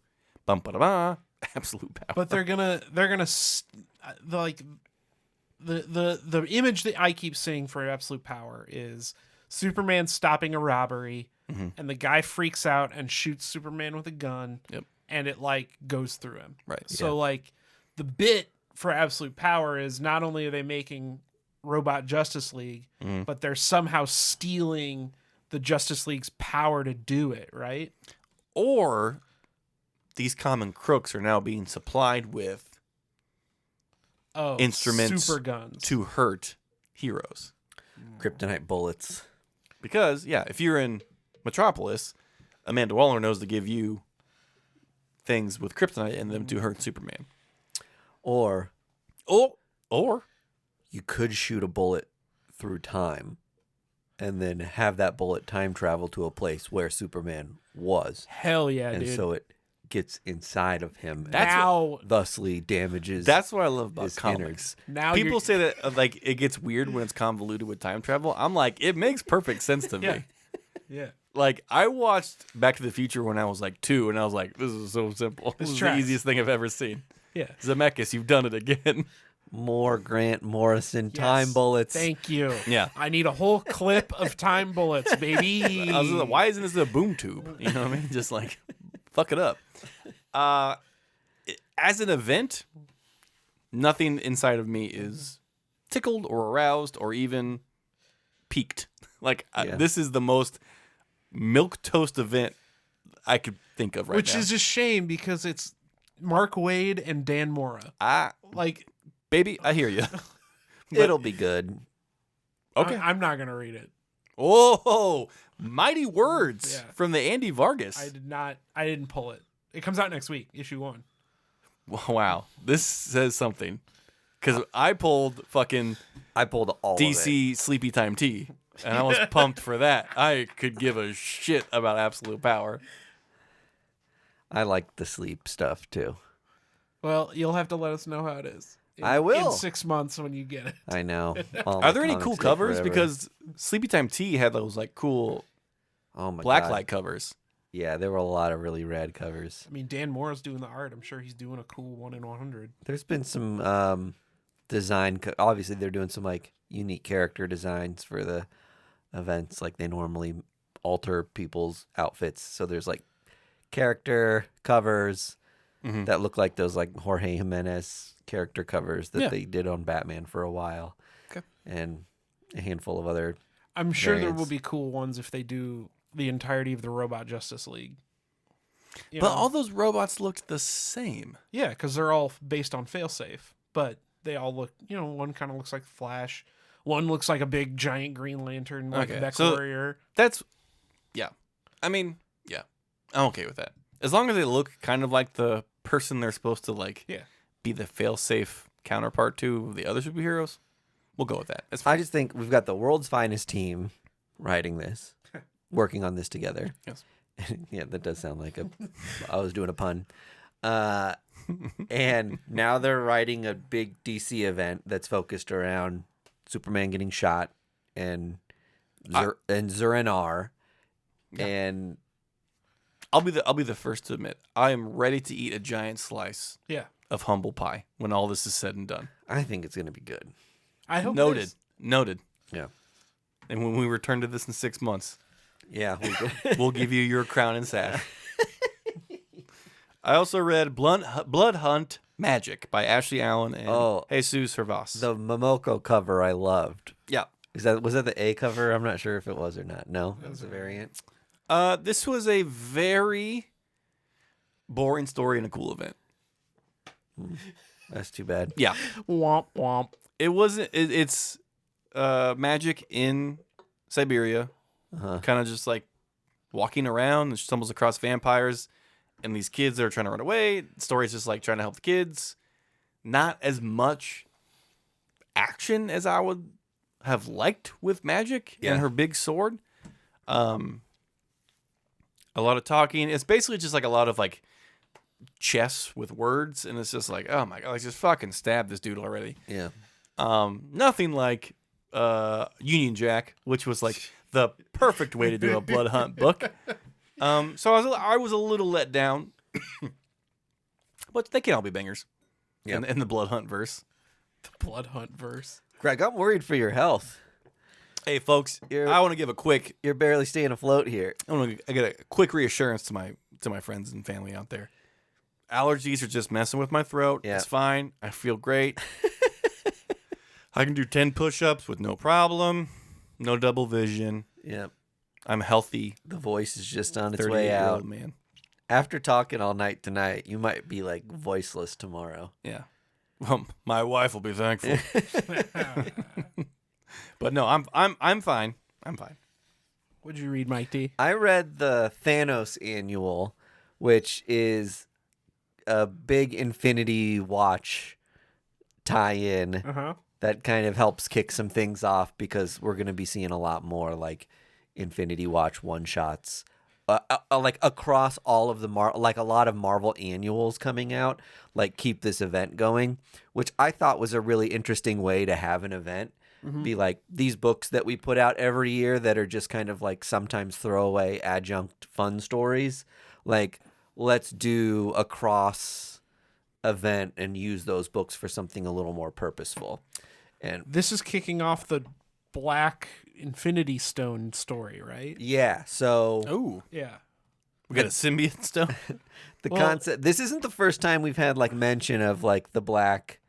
B: absolute power.
C: But they're gonna like the image that I keep seeing for absolute power is Superman stopping a robbery, and the guy freaks out and shoots Superman with a gun.
B: Yep.
C: And it like goes through him.
B: Right.
C: So like the bit for absolute power is not only are they making Robot Justice League, but they're somehow stealing the Justice League's power to do it, right?
B: Or these common crooks are now being supplied with instruments
C: super guns
B: to hurt heroes.
A: Kryptonite bullets.
B: Because, if you're in Metropolis, Amanda Waller knows to give you things with kryptonite in them to hurt Superman.
A: Or you could shoot a bullet through time and then have that bullet time travel to a place where Superman was.
C: Hell yeah,
A: and
C: dude.
A: And so it gets inside of him thusly damages.
B: That's what I love about comics.
C: Now
B: people say that like it gets weird when it's convoluted with time travel. I'm like, it makes perfect sense to me.
C: Yeah.
B: Like, I watched Back to the Future when I was like 2, and I was like, this is so simple. This is the easiest thing I've ever seen.
C: Yeah.
B: Zemeckis, you've done it again.
A: More Grant Morrison time bullets.
C: Thank you.
B: Yeah.
C: I need a whole clip of time bullets, baby.
B: I was like, why isn't this a boom tube? You know what I mean? Just like, fuck it up. As an event, nothing inside of me is tickled or aroused or even piqued. Like, this is the most milquetoast event I could think of right now.
C: Which is a shame because it's Mark Waid and Dan Mora.
B: Baby, I hear you.
A: It'll be good.
B: Okay.
C: I'm not going to read it.
B: Oh, mighty words from the Andy Vargas.
C: I didn't pull it. It comes out next week, issue 1.
B: Wow. This says something. Because I pulled all DC Sleepy Time Tea. And I was pumped for that. I could give a shit about absolute power.
A: I like the sleep stuff too.
C: Well, you'll have to let us know how it is.
A: I will.
C: In 6 months when you get it.
A: I know.
B: Are there any cool covers? Because Sleepy Time Tea had those like cool blacklight covers.
A: Yeah, there were a lot of really rad covers.
C: I mean, Dan Mora's doing the art. I'm sure he's doing a cool 1 in 100.
A: There's been some design. Obviously, they're doing some like unique character designs for the events. Like they normally alter people's outfits. So there's like character covers that look like those like Jorge Jimenez character covers that they did on Batman for a while.
B: Okay.
A: And a handful of other
C: I'm sure
A: variants.
C: there will be cool ones if they do the entirety of the Robot Justice League.
B: But all those robots looked the same.
C: Yeah, because they're all based on failsafe. But they all look, one kind of looks like Flash. One looks like a big giant Green Lantern, like a Mech Warrior.
B: I mean, I'm okay with that. As long as they look kind of like the person they're supposed to be the fail-safe counterpart to the other superheroes, we'll go with that. That's fine.
A: I just think we've got the world's finest team writing this, working on this together.
B: Yes.
A: Yeah, that does sound like I was doing a pun. And now they're writing a big DC event that's focused around Superman getting shot and Zur-En-Arrh.
B: Yeah.
A: And
B: I'll be the first to admit I am ready to eat a giant slice
C: Yeah.
B: of humble pie when all this is said and done.
A: I think it's going to be good.
C: I hope it
B: Noted.
C: is.
B: Noted.
A: Yeah.
B: And when we return to this in 6 months,
A: Yeah. We could.
B: we'll give you your crown and sash. I also read Blood Hunt Magic by Ashley Allen and Jesus Hervas.
A: The Momoko cover I loved.
B: Yeah.
A: Was that the A cover? I'm not sure if it was or not. No, that was a variant.
B: This was a very boring story and a cool event.
A: That's too bad.
B: Yeah.
C: Womp womp.
B: It wasn't. It's magic in Siberia. Kind of just like walking around and stumbles across vampires and these kids that are trying to run away. The story's just like trying to help the kids. Not as much action as I would have liked with magic and her big sword. A lot of talking. It's basically just like a lot of like chess with words, and it's just like, oh my god, like just fucking stab this dude already.
A: Yeah.
B: Nothing like Union Jack, which was like the perfect way to do a blood hunt book. So I was a little let down, but they can all be bangers.
A: Yeah.
B: In the blood hunt verse.
C: The Blood Hunt verse.
A: Greg, I'm worried for your health.
B: Hey folks, I want to give a quick.
A: You're barely staying afloat here.
B: I get a quick reassurance to my friends and family out there. Allergies are just messing with my throat.
A: Yeah.
B: It's fine. I feel great. I can do 10 push-ups with no problem. No double vision.
A: Yep.
B: I'm healthy.
A: The voice is just on its way
B: 38-year-old
A: out.
B: man.
A: After talking all night tonight, you might be like voiceless tomorrow.
B: Yeah. Well, my wife will be thankful. But no, I'm fine. I'm fine.
C: What'd you read, Mike D?
A: I read the Thanos annual, which is a big Infinity Watch tie-in that kind of helps kick some things off because we're going to be seeing a lot more like Infinity Watch one-shots. Like across all of the like a lot of Marvel annuals coming out, like keep this event going, which I thought was a really interesting way to have an event. Be like these books that we put out every year that are just kind of like sometimes throwaway adjunct fun stories. Like let's do a cross event and use those books for something a little more purposeful. And
C: This is kicking off the Black Infinity Stone story, right?
A: yeah, so
B: Ooh.
C: Yeah.
B: We got a symbiote stone?
A: the concept. This isn't the first time we've had like mention of like the black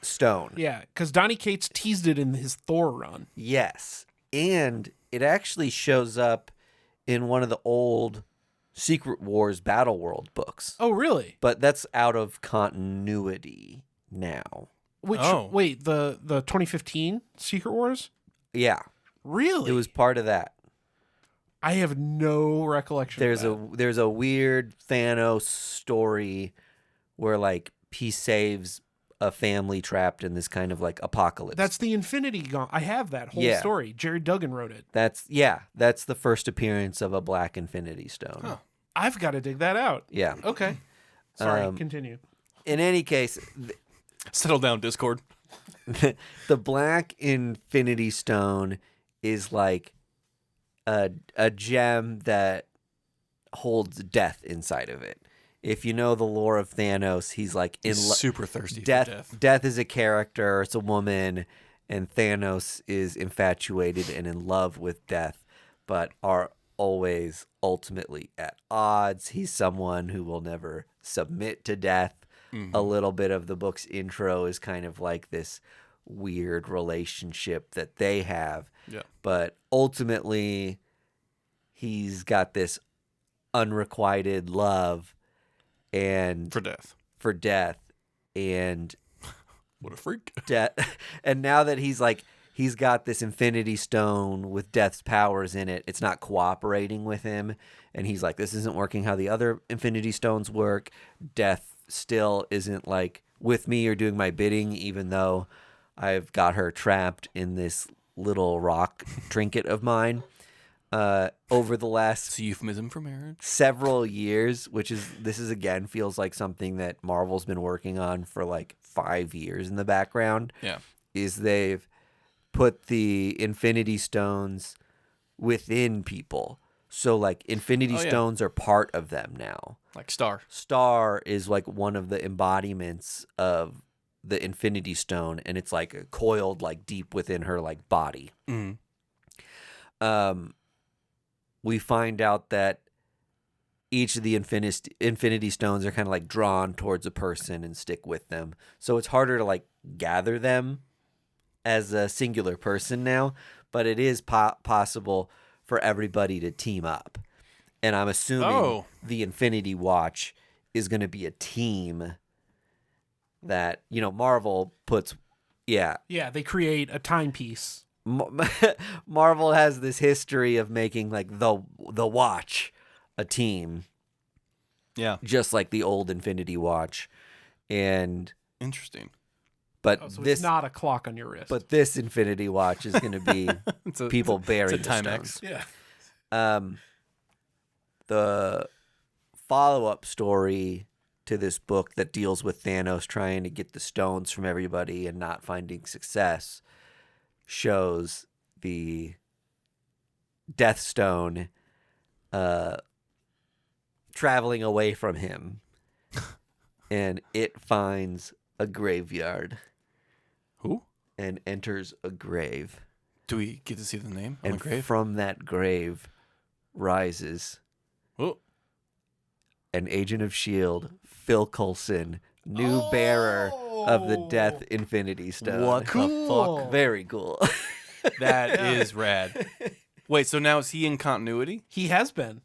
A: stone.
C: Yeah, because Donny Cates teased it in his Thor run.
A: Yes, and it actually shows up in one of the old Secret Wars Battle World books.
C: Oh, really?
A: But that's out of continuity now.
C: Which
B: Oh.
C: wait, the 2015 Secret Wars?
A: Yeah,
C: Really?
A: it was part of that.
C: I have no recollection.
A: There's a weird Thanos story where like he saves a family trapped in this kind of like apocalypse.
C: That's the Infinity Gauntlet. I have that whole
A: Yeah.
C: story. Jared Duggan wrote it.
A: That's the first appearance of a black Infinity Stone.
B: Huh.
C: I've got to dig that out.
A: Yeah.
C: Okay. Sorry, continue.
A: In any case,
B: Settle down, Discord.
A: the black Infinity Stone is like a gem that holds death inside of it. If you know the lore of Thanos, he's like
B: He's super thirsty
A: death.
B: for death.
A: Death is a character. It's a woman, and Thanos is infatuated and in love with death, but are always ultimately at odds. He's someone who will never submit to death. A little bit of the book's intro is kind of like this weird relationship that they have.
B: Yeah.
A: But ultimately, he's got this unrequited love and
B: For death.
A: and
B: What a freak.
A: death. And now that he's got this Infinity Stone with Death's powers in it, it's not cooperating with him, and he's like, this isn't working how the other Infinity Stones work. Death still isn't like with me or doing my bidding, even though I've got her trapped in this little rock trinket of mine. over the last
B: It's a euphemism for marriage.
A: several years, this is again feels like something that Marvel's been working on for like 5 years in the background.
B: Yeah.
A: Is they've put the Infinity Stones within people. So like Infinity Stones are part of them now.
B: Like Star.
A: Star is like one of the embodiments of the Infinity Stone, and it's like coiled like deep within her like body.
B: Mm-hmm.
A: We find out that each of the Infinity Stones are kind of like drawn towards a person and stick with them. So it's harder to like gather them as a singular person now, but it is possible for everybody to team up. And I'm assuming the Infinity Watch is going to be a team that, Marvel puts,
C: Yeah, they create a timepiece.
A: Marvel has this history of making like the Watch a team.
B: Yeah.
A: Just like the old Infinity Watch. And
B: interesting.
A: But
C: so
A: this
C: it's not a clock on your wrist.
A: But this Infinity Watch is going to be people burying the stones.
C: Yeah.
A: The follow-up story to this book that deals with Thanos trying to get the stones from everybody and not finding success shows the Death Stone traveling away from him, and it finds a graveyard.
B: Who?
A: And enters a grave.
B: Do we get to see the name on
A: and
B: the grave?
A: From that grave rises an agent of S.H.I.E.L.D., Phil Coulson, new bearer of the Death Infinity Stone.
B: What the fuck?
A: Very cool.
B: That is rad. Wait, so now is he in continuity?
C: He has been.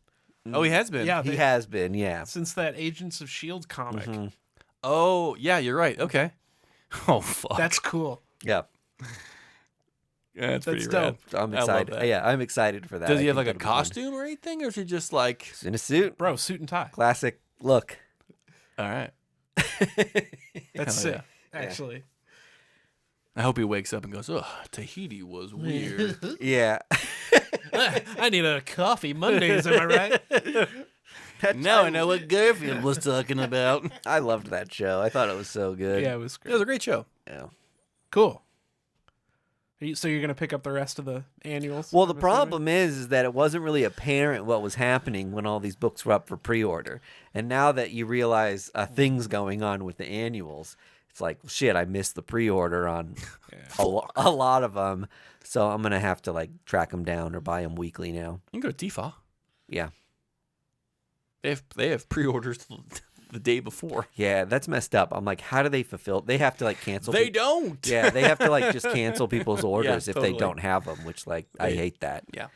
B: Oh, he has been.
C: Yeah,
A: he has been, yeah.
C: Since that Agents of S.H.I.E.L.D. comic.
A: Mm-hmm.
B: Oh, yeah, you're right. Okay. Oh, fuck.
C: That's cool.
A: Yeah.
B: Yeah, that's pretty
C: dope.
B: rad.
A: I'm excited. Yeah, I'm excited for that.
B: Does he have like a costume or anything, or is he just like...
A: He's in a suit.
C: Bro, suit and tie.
A: Classic look.
B: All right.
C: That's sick,
B: yeah.
C: actually.
B: I hope he wakes up and goes, "Oh, Tahiti was weird."
A: Yeah.
C: I need a coffee Mondays, am I right?
B: Now I know what Garfield was talking about.
A: I loved that show. I thought it was so good.
C: Yeah, it was great.
B: It was a great show.
A: Yeah.
C: Cool. So you're going to pick up the rest of the annuals?
A: Well, the problem is that it wasn't really apparent what was happening when all these books were up for pre-order. And now that you realize things going on with the annuals, it's like, shit, I missed the pre-order on a lot of them. So I'm going to have to like track them down or buy them weekly now.
B: You can go to TIFA.
A: Yeah.
B: They have pre-orders the day before.
A: Yeah, that's messed up. I'm like, how do they fulfill? They have to like cancel.
B: They don't.
A: Yeah, they have to like just cancel people's orders if
B: totally.
A: they don't have them, which like I hate that.
B: Yeah.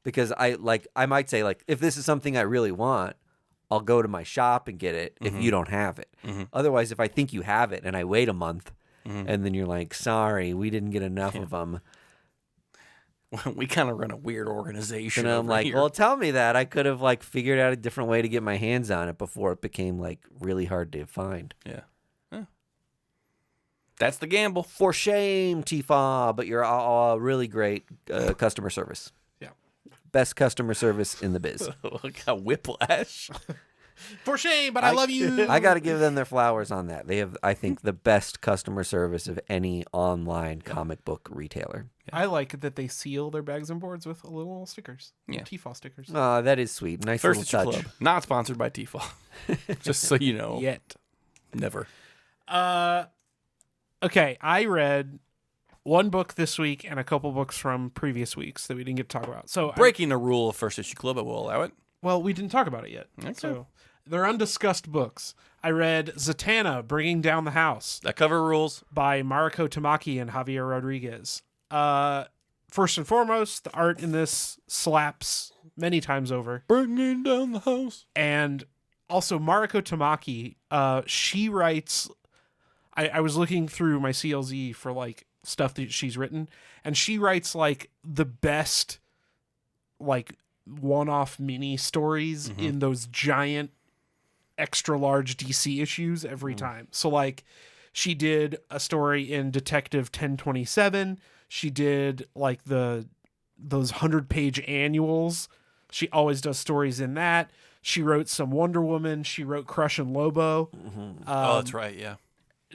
A: Because I might say like, if this is something I really want, I'll go to my shop and get it if you don't have it.
B: Mm-hmm.
A: Otherwise, if I think you have it and I wait a month and then you're like, sorry, we didn't get enough of them.
B: We kind of run a weird organization.
A: And I'm
B: over
A: like,
B: here.
A: well, tell me that. I could have like figured out a different way to get my hands on it before it became like really hard to find.
B: Yeah. That's the gamble.
A: For shame, Tifa, but you're really great customer service.
C: Yeah.
A: Best customer service in the biz.
B: Look how whiplash.
C: For shame, but I love you.
A: I got to give them their flowers on that. They have, I think, the best customer service of any online comic book retailer.
C: I like that they seal their bags and boards with little stickers.
B: Yeah.
C: Tefal stickers.
A: Oh, that is sweet. Nice
B: First
A: little
B: Issue
A: touch.
B: Club. Not sponsored by TIFA. Just so you know.
C: Yet.
B: Never.
C: Okay, I read one book this week and a couple books from previous weeks that we didn't get to talk about. So
B: Breaking the rule of First Issue Club, I will allow it.
C: Well, we didn't talk about it yet.
B: Okay.
C: So they're undiscussed books. I read Zatanna, Bringing Down the House
B: That cover rules.
C: by Mariko Tamaki and Javier Rodriguez. First and foremost, the art in this slaps many times over.
B: Bringing down the house.
C: And also Mariko Tamaki, she writes... I was looking through my CLZ for like stuff that she's written, and she writes like the best like one-off mini stories in those giant extra large DC issues every time. So like she did a story in Detective 1027, she did like the those 100-page annuals. She always does stories in that. She wrote some Wonder Woman. She wrote Crush and Lobo.
B: Oh, that's right. Yeah.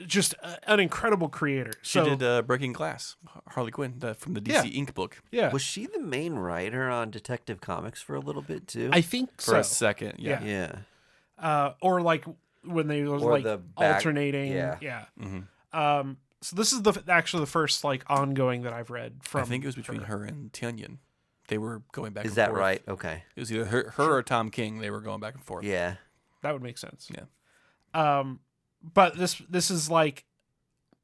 C: Just an incredible creator.
B: She did Breaking Glass, Harley Quinn, from the DC Inc. book.
C: Yeah.
A: Was she the main writer on Detective Comics for a little bit too?
C: I think
B: For
C: so.
B: a second. Yeah.
A: Yeah.
C: Or like when they was
A: Or
C: like
A: the back-
C: alternating.
A: yeah.
C: So this is actually the first like ongoing that I've read from.
B: I think it was between her and Tianyin. They were going back
A: Is
B: and
A: that
B: forth.
A: right? Okay.
B: It was either her or Tom King. They were going back and forth.
A: Yeah.
C: That would make sense.
B: Yeah.
C: But this is like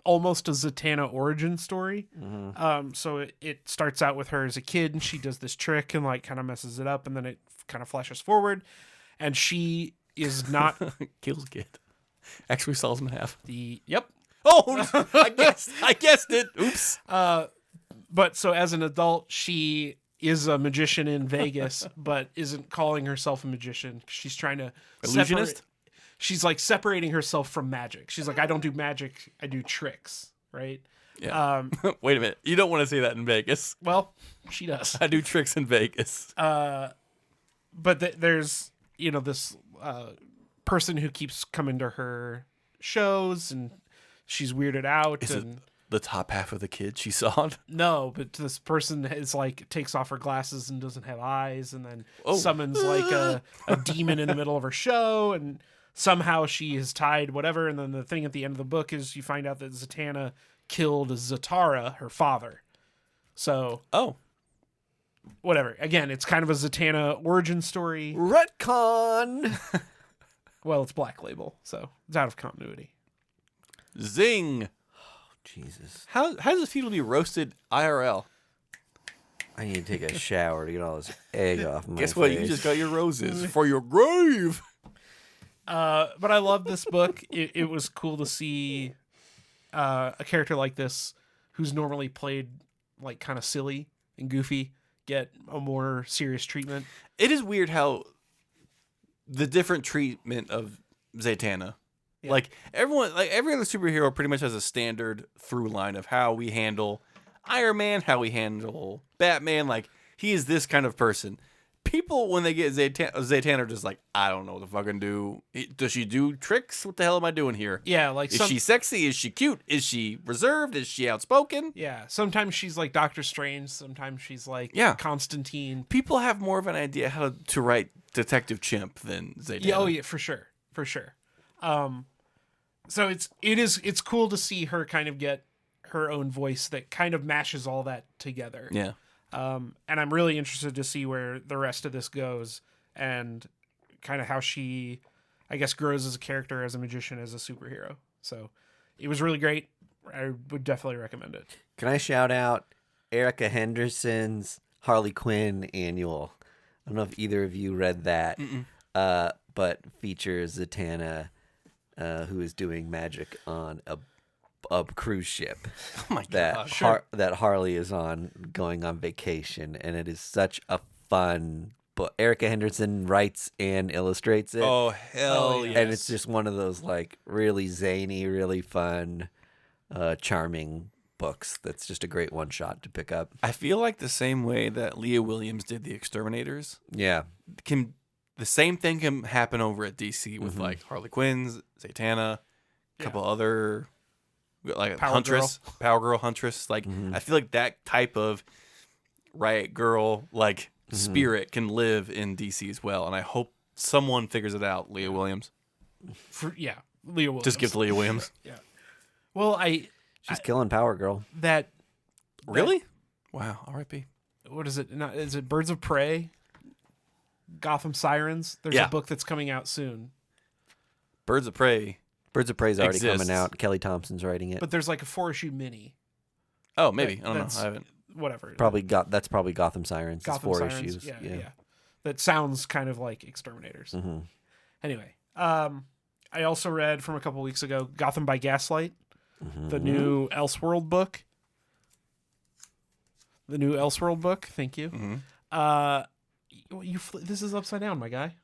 C: almost a Zatanna origin story. So it starts out with her as a kid, and she does this trick and like kind of messes it up, and then it kind of flashes forward, and she is not
B: Kills kid. Actually saws him in half.
C: Yep.
B: Oh, I guessed it. Oops.
C: But so as an adult, she is a magician in Vegas, but isn't calling herself a magician. She's trying to
B: Illusionist?
C: She's like separating herself from magic. She's like, I don't do magic, I do tricks, right?
B: Yeah. Wait a minute. You don't want to say that in Vegas.
C: Well, she does.
B: I do tricks in Vegas.
C: But there's this person who keeps coming to her shows, and she's weirded out.
B: Is it
C: and
B: the top half of the kid she saw?
C: no, but this person is like takes off her glasses and doesn't have eyes, and then
B: Oh.
C: summons like a demon in the middle of her show, and somehow she is tied, whatever. And then the thing at the end of the book is you find out that Zatanna killed Zatara, her father. So
B: Oh.
C: whatever. Again, it's kind of a Zatanna origin story.
A: Retcon.
C: Well, it's Black Label, so it's out of continuity.
B: Zing.
A: Jesus.
B: How does it feel to be roasted IRL?
A: I need to take a shower to get all this egg off my
B: Guess what?
A: face.
B: You just got your roses for your grave.
C: But I love this book. It was cool to see a character like this, who's normally played like kind of silly and goofy, get a more serious treatment.
B: It is weird how the different treatment of Zatanna.
C: Yeah.
B: Like every other superhero pretty much has a standard through line of how we handle Iron Man, how we handle Batman. Like he is this kind of person. People, when they get Zatanna, are just like, I don't know what to fucking do. Does she do tricks? What the hell am I doing here?
C: Yeah, like
B: Is she sexy? Is she cute? Is she reserved? Is she outspoken?
C: Yeah, sometimes she's like Doctor Strange. Sometimes she's like Constantine.
B: People have more of an idea how to write Detective Chimp than Zatanna.
C: Yeah, oh yeah, for sure. So it's cool to see her kind of get her own voice that kind of mashes all that together.
B: Yeah.
C: And I'm really interested to see where the rest of this goes, and kind of how she, I guess, grows as a character, as a magician, as a superhero. So it was really great. I would definitely recommend it.
A: Can I shout out Erica Henderson's Harley Quinn annual? I don't know if either of you read that, but features Zatanna, who is doing magic on a cruise ship.
B: Oh my
A: that
B: god.
A: that Harley is on, going on vacation, and it is such a fun book. Erica Henderson writes and illustrates it.
B: Oh hell yes.
A: And it's just one of those like really zany, really fun, charming books that's just a great one shot to pick up.
B: I feel like the same way that Leah Williams did The Exterminators,
A: Yeah.
B: the same thing can happen over at DC with like Harley Quinn's, Zatanna, a couple other like Power Girl Huntress. Like I feel like that type of riot girl like spirit can live in DC as well, and I hope someone figures it out. Leah Williams.
C: Leah Williams.
B: Just give to Leah Williams.
C: Yeah. Well,
A: She's killing Power Girl.
B: Really? Wow. R.I.P.
C: What is it? Is it Birds of Prey? Gotham Sirens? There's a book that's coming out soon.
B: Birds of Prey.
A: Birds of Prey's already
B: Exists.
A: coming out. Kelly Thompson's writing it.
C: But there's like a 4-issue mini.
B: Oh, maybe. I don't know. I haven't.
C: Whatever.
A: That's probably Gotham Sirens.
C: Gotham
A: it's 4
C: Sirens.
A: issues.
C: Yeah. That sounds kind of like Exterminators. Anyway, I also read from a couple weeks ago Gotham by Gaslight, the new Elseworld book. Thank you. This is upside down, my guy.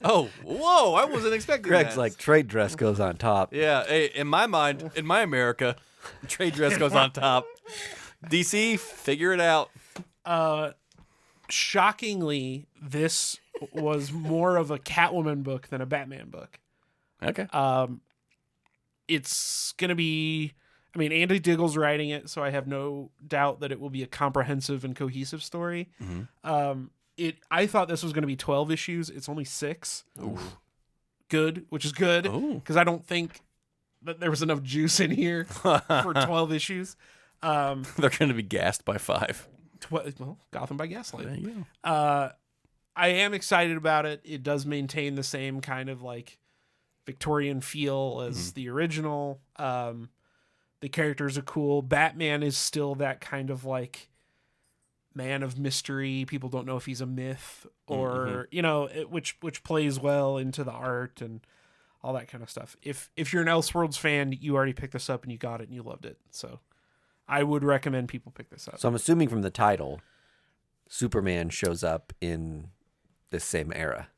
B: Oh, whoa! I wasn't expecting
A: Greg's
B: that.
A: like, trade dress goes on top.
B: Yeah, hey, in my mind, in my America, trade dress goes on top. DC, figure it out.
C: Shockingly, this was more of a Catwoman book than a Batman book.
B: Okay.
C: It's going to be... I mean, Andy Diggle's writing it, so I have no doubt that it will be a comprehensive and cohesive story.
B: Mm-hmm.
C: I thought this was going to be 12 issues. It's only 6.
B: Oof.
C: Good, which is good, because I don't think that there was enough juice in here for 12 issues.
B: They're going to be gassed by 5.
C: Well, Gotham by Gaslight.
B: There you go.
C: I am excited about it. It does maintain the same kind of like Victorian feel as the original. The characters are cool. Batman is still that kind of like man of mystery. People don't know if he's a myth or which plays well into the art and all that kind of stuff. If you're an Elseworlds fan, you already picked this up and you got it and you loved it. So I would recommend people pick this up.
A: So I'm assuming from the title, Superman shows up in this same era.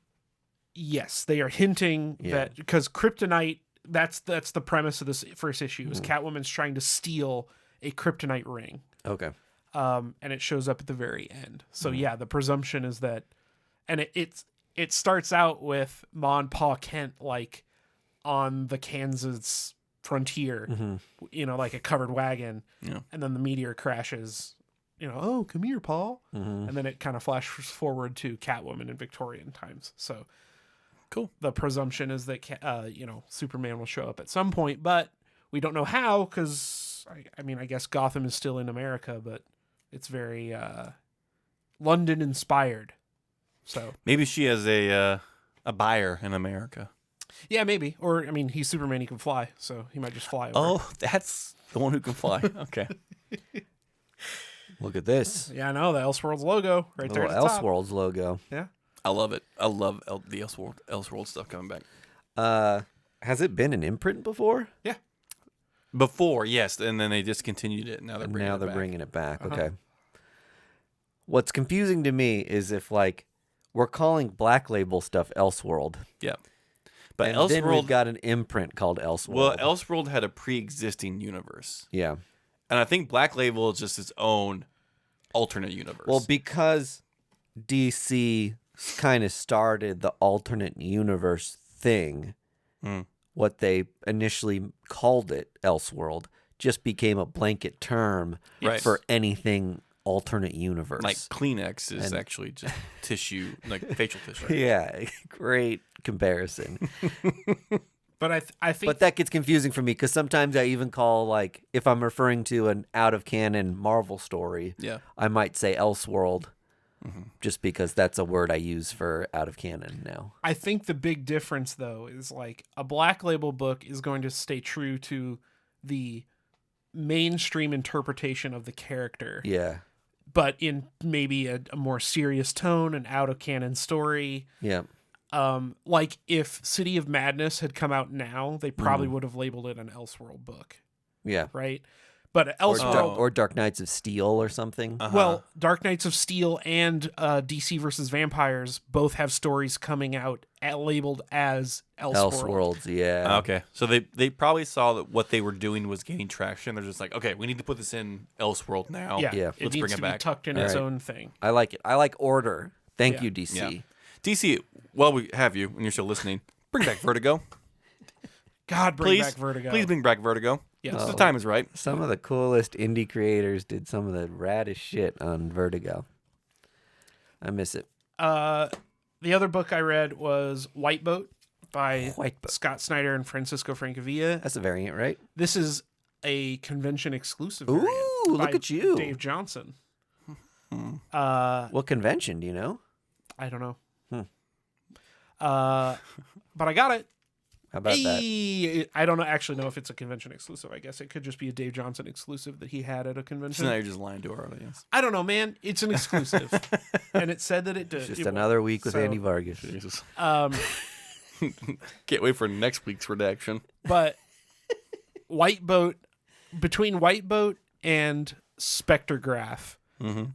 C: Yes, they are hinting that because Kryptonite. That's the premise of this first issue. Is Catwoman's trying to steal a Kryptonite ring.
A: Okay.
C: And it shows up at the very end. So yeah, the presumption is that, and it starts out with Ma and Pa Kent like on the Kansas frontier, like a covered wagon, and then the meteor crashes. Oh, come here, Paul, and then it kind of flashes forward to Catwoman in Victorian times. So.
B: Cool.
C: The presumption is that Superman will show up at some point, but we don't know how because I guess Gotham is still in America, but it's very London inspired. So
B: maybe she has a buyer in America.
C: Yeah, maybe. Or he's Superman; he can fly, so he might just fly over.
B: Oh, that's the one who can fly. Okay.
A: Look at this.
C: Yeah, I know the Elseworlds logo right there.
A: The
C: At the top.
A: Elseworlds logo.
C: Yeah.
B: I love it. I love the Elseworld stuff coming back.
A: Has it been an imprint before?
C: Yeah.
B: Before, yes, and then they discontinued it. Now they're bringing it back.
A: Okay. What's confusing to me is if we're calling Black Label stuff Elseworld.
B: Yeah. But
A: and
B: Elseworld,
A: then we've got an imprint called Elseworld.
B: Well, Elseworld had a pre-existing universe.
A: Yeah.
B: And I think Black Label is just its own alternate universe.
A: Well, because DC kind of started the alternate universe thing, what they initially called it, Elseworld, just became a blanket term for anything alternate universe.
B: Like Kleenex is actually just tissue, like facial tissue.
A: Yeah, great comparison.
C: But I think...
A: But that gets confusing for me because sometimes I even call, if I'm referring to an out-of-canon Marvel story, I might say Elseworld. Just because that's a word I use for out of canon now.
C: I think the big difference, though, is a Black Label book is going to stay true to the mainstream interpretation of the character.
A: Yeah.
C: But in maybe a more serious tone, an out of canon story.
A: Yeah.
C: If City of Madness had come out now, they probably would have labeled it an Elseworld book.
A: Yeah.
C: Right? But Elseworld...
A: Or Dark Knights of Steel or something.
C: Well, Dark Knights of Steel and DC versus Vampires both have stories coming out labeled as Elseworld.
A: Elseworlds, yeah.
B: Okay. So they probably saw that what they were doing was gaining traction. They're just like, okay, we need to put this in Elseworld now.
C: Yeah.
B: Let's
C: it needs
B: bring
C: to
B: it back.
C: Be tucked in its own thing.
A: I like it. I like order. Thank you, DC.
B: Yeah. DC, while we have you and you're still listening, bring back Vertigo.
C: God, bring back Vertigo.
B: Please bring back Vertigo.
C: Yes.
B: The time is right.
A: Some of the coolest indie creators did some of the raddest shit on Vertigo. I miss it.
C: The other book I read was White Boat by Scott Snyder and Francisco Francavilla.
A: That's a variant, right?
C: This is a convention exclusive
A: Ooh,
C: variant.
A: look at you.
C: Dave Johnson.
A: What convention, do you know?
C: I don't know. But I got it.
A: How about that?
C: I don't actually know if it's a convention exclusive. I guess it could just be a Dave Johnson exclusive that he had at a convention.
B: So now you're just lying to our audience.
C: I don't know, man. It's an exclusive. And it said that it did.
A: Just another week with Andy Vargas.
B: Jesus. Can't wait for next week's redaction.
C: But White Boat, between White Boat and Spectrograph,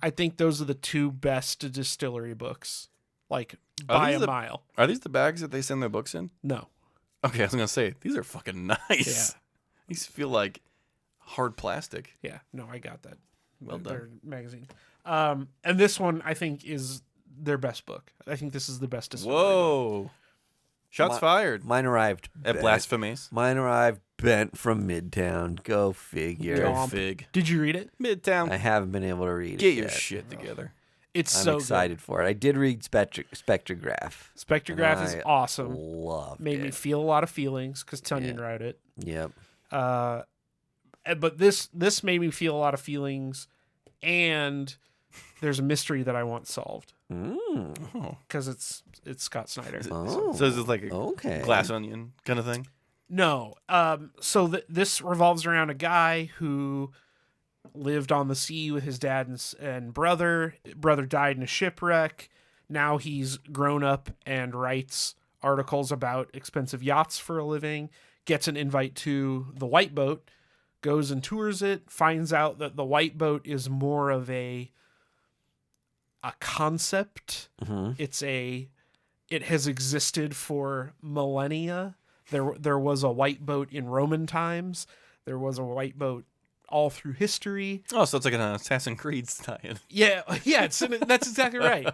C: I think those are the two best distillery books, by a mile.
B: Are these the bags that they send their books in?
C: No.
B: Okay, I was gonna say these are fucking nice.
C: Yeah.
B: These feel like hard plastic.
C: Yeah, no, I got that.
B: Well done.
C: Their magazine. And this one, I think, is their best book. I think this is the best distillery book.
B: Whoa. Shots fired.
A: Mine arrived
B: At
A: bent.
B: Blasphemies.
A: Mine arrived bent from Midtown. Go figure.
C: Go
B: Fig.
C: Did you read it?
B: Midtown.
A: I haven't been able to read it
B: Get your
A: yet.
B: shit together.
C: It's
A: I'm
C: so
A: excited for it. I did read Spectrograph.
C: Spectrograph is
A: and I
C: awesome.
A: Loved
C: Made
A: it.
C: me feel a lot of feelings because Tunyon
A: Yeah.
C: wrote it.
A: Yep.
C: But this made me feel a lot of feelings, and there's a mystery that I want solved because it's Scott Snyder.
A: Oh.
B: So is this like a
A: Okay.
B: glass onion kind of thing?
C: No. So this revolves around a guy who lived on the sea with his dad and brother. Brother died in a shipwreck. Now he's grown up and writes articles about expensive yachts for a living. Gets an invite to the White Boat, goes and tours it, finds out that the White Boat is more of a concept. It has existed for millennia. There was a white boat in Roman times. There was a white boat all through history.
B: Oh, so it's like an Assassin's Creed tie-in.
C: Yeah, that's exactly right.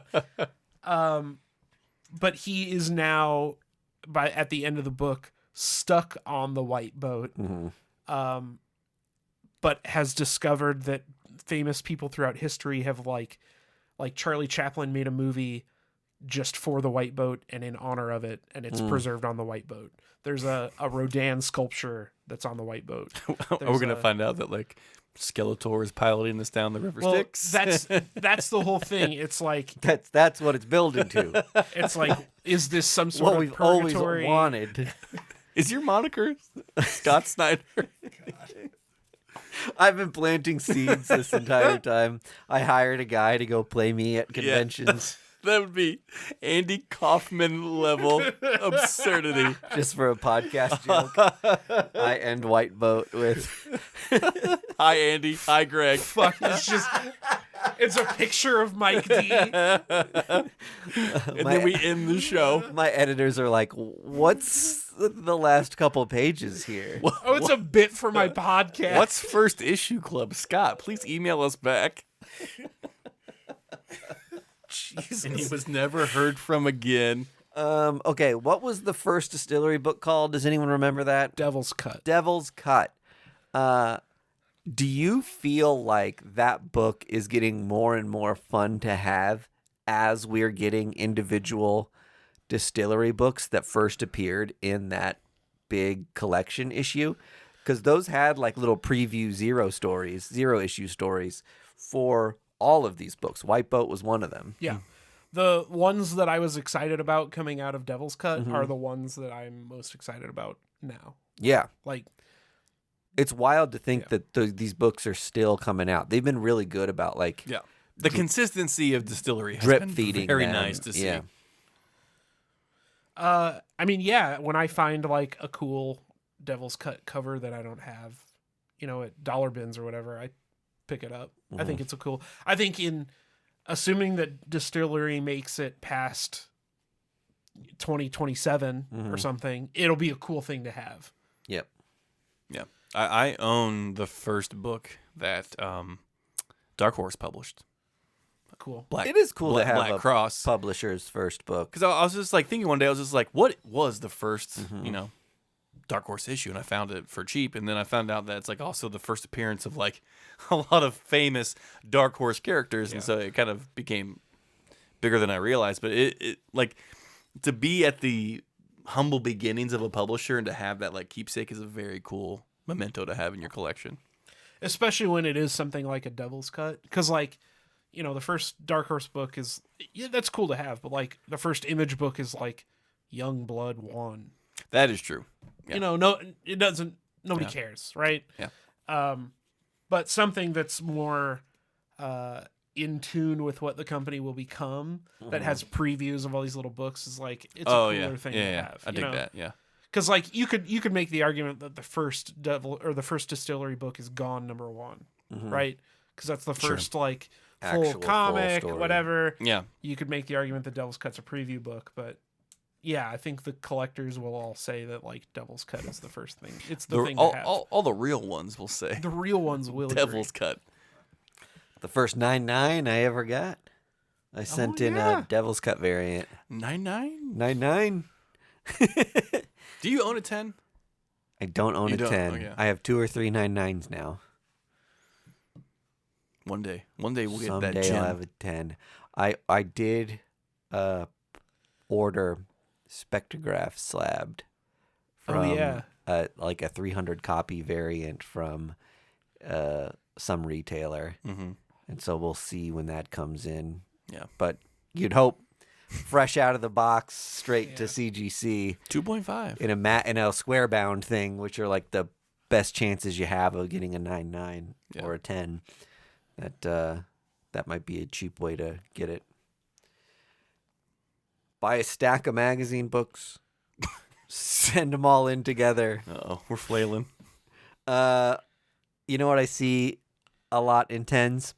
C: But he is now, at the end of the book, stuck on the white boat, but has discovered that famous people throughout history have like Charlie Chaplin made a movie just for the white boat and in honor of it, and it's preserved on the white boat. There's a Rodin sculpture that's on the white boat.
B: We're gonna find out that like Skeletor is piloting this down the river Styx.
C: That's the whole thing. It's like
A: That's what it's building to.
C: it's like, is this some sort
A: What
C: of
A: we've always
C: purgatory?
A: wanted.
B: Is your moniker Scott Snyder?
A: I've been planting seeds this entire time. I hired a guy to go play me at conventions
B: That would be Andy Kaufman level absurdity.
A: just for a podcast joke. I end White Boat with
B: Hi, Andy. Hi, Greg.
C: Fuck, it's a picture of Mike D.
B: And then we end the show.
A: my editors are like, what's the last couple pages here?
C: Oh, it's a bit for my podcast.
B: What's First Issue Club? Scott, please email us back.
C: Jesus.
B: And he was never heard from again.
A: Okay, what was the first distillery book called? Does anyone remember that?
C: Devil's Cut.
A: Devil's Cut. Do you feel like that book is getting more and more fun to have as we're getting individual distillery books that first appeared in that big collection issue? Because those had like little preview zero issue stories for all of these books. White Boat was one of them.
C: Yeah. The ones that I was excited about coming out of Devil's Cut are the ones that I'm most excited about now.
A: Yeah.
C: Like,
A: It's wild to think that these books are still coming out. They've been really good about like
B: The consistency of distillery has
A: drip
B: been
A: feeding
B: very
A: them.
B: nice to see.
A: Yeah.
C: I mean, yeah, when I find like a cool Devil's Cut cover that I don't have, at dollar bins or whatever, I pick it up. I think it's I think in assuming that distillery makes it past 2027 or something, it'll be a cool thing to have.
A: Yep.
B: Yeah. I own the first book that Dark Horse published.
C: Cool.
A: It is cool to have
B: Black
A: a
B: Cross.
A: publisher's first book.
B: Because I was just like thinking one day, I was just like, what was the first, Dark Horse issue? And I found it for cheap. And then I found out that it's like also the first appearance of like a lot of famous Dark Horse characters. And so it kind of became bigger than I realized. But it like to be at the humble beginnings of a publisher and to have that like keepsake is a very cool memento to have in your collection.
C: Especially when it is something like a Devil's Cut. Because like, the first Dark Horse book is, that's cool to have. But like the first Image book is like Young Blood 1.
B: That is true. Yeah.
C: No, it doesn't. Nobody cares, right?
B: Yeah.
C: But something that's more in tune with what the company will become, that has previews of all these little books, is like it's a cooler thing to have.
B: I dig that. Yeah.
C: Because like you could make the argument that the first distillery book is Gone #1, right? Because that's the first like full
A: Actual
C: comic,
A: full story.
C: whatever.
B: Yeah.
C: You could make the argument that Devil's Cut's a preview book, but yeah, I think the collectors will all say that like Devil's Cut is the first thing. It's the thing to have.
B: All the real ones will say
C: The real ones will
B: Devil's
C: agree.
B: Cut.
A: The first 9.9 I ever got. I sent in a Devil's Cut variant.
B: 9.9?
A: 9.9.
B: Do you own a 10?
A: I don't own a 10.
B: Okay.
A: I have 2 or 3 9.9s now.
B: One day we'll get
A: Someday
B: that gem.
A: I'll have a 10. I did order Spectrograph slabbed from like a 300 copy variant from some retailer.
B: Mm-hmm.
A: And so we'll see when that comes in.
B: Yeah.
A: But you'd hope fresh out of the box straight to CGC
B: 2.5
A: in a square bound thing, which are like the best chances you have of getting a 9.9 or a 10. That might be a cheap way to get it. Buy a stack of magazine books, send them all in together.
B: Uh-oh, we're flailing.
A: You know what I see a lot in 10s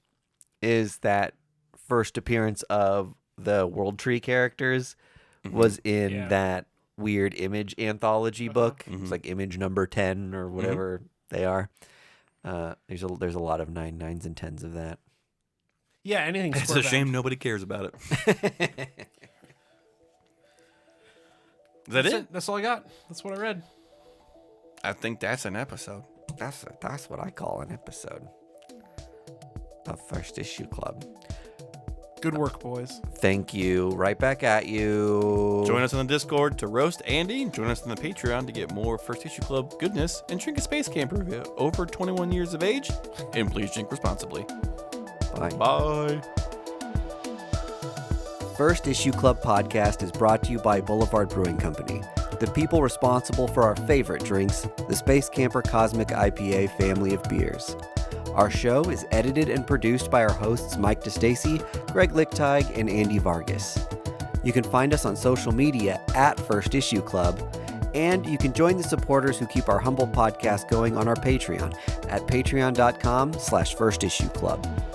A: is that first appearance of the World Tree characters was in that weird Image anthology book. It's like Image number 10 or whatever they are. There's a lot of 9.9s and 10s of that.
C: Yeah, anything.
B: It's a shame nobody cares about it. Is that it?
C: That's all I got. That's what I read.
B: I think that's an episode.
A: That's what I call an episode of First Issue Club.
C: Good work, boys.
A: Thank you. Right back at you.
B: Join us on the Discord to roast Andy. Join us on the Patreon to get more First Issue Club goodness and drink a Space Camper review. Over 21 years of age, and please drink responsibly.
A: Bye.
B: Bye.
A: First Issue Club podcast is brought to you by Boulevard Brewing Company, the people responsible for our favorite drinks, the Space Camper Cosmic IPA family of beers. Our show is edited and produced by our hosts Mike DeStacy, Greg Lichtag, and Andy Vargas. You can find us on social media at First Issue Club, and you can join the supporters who keep our humble podcast going on our Patreon at patreon.com/firstissueclub.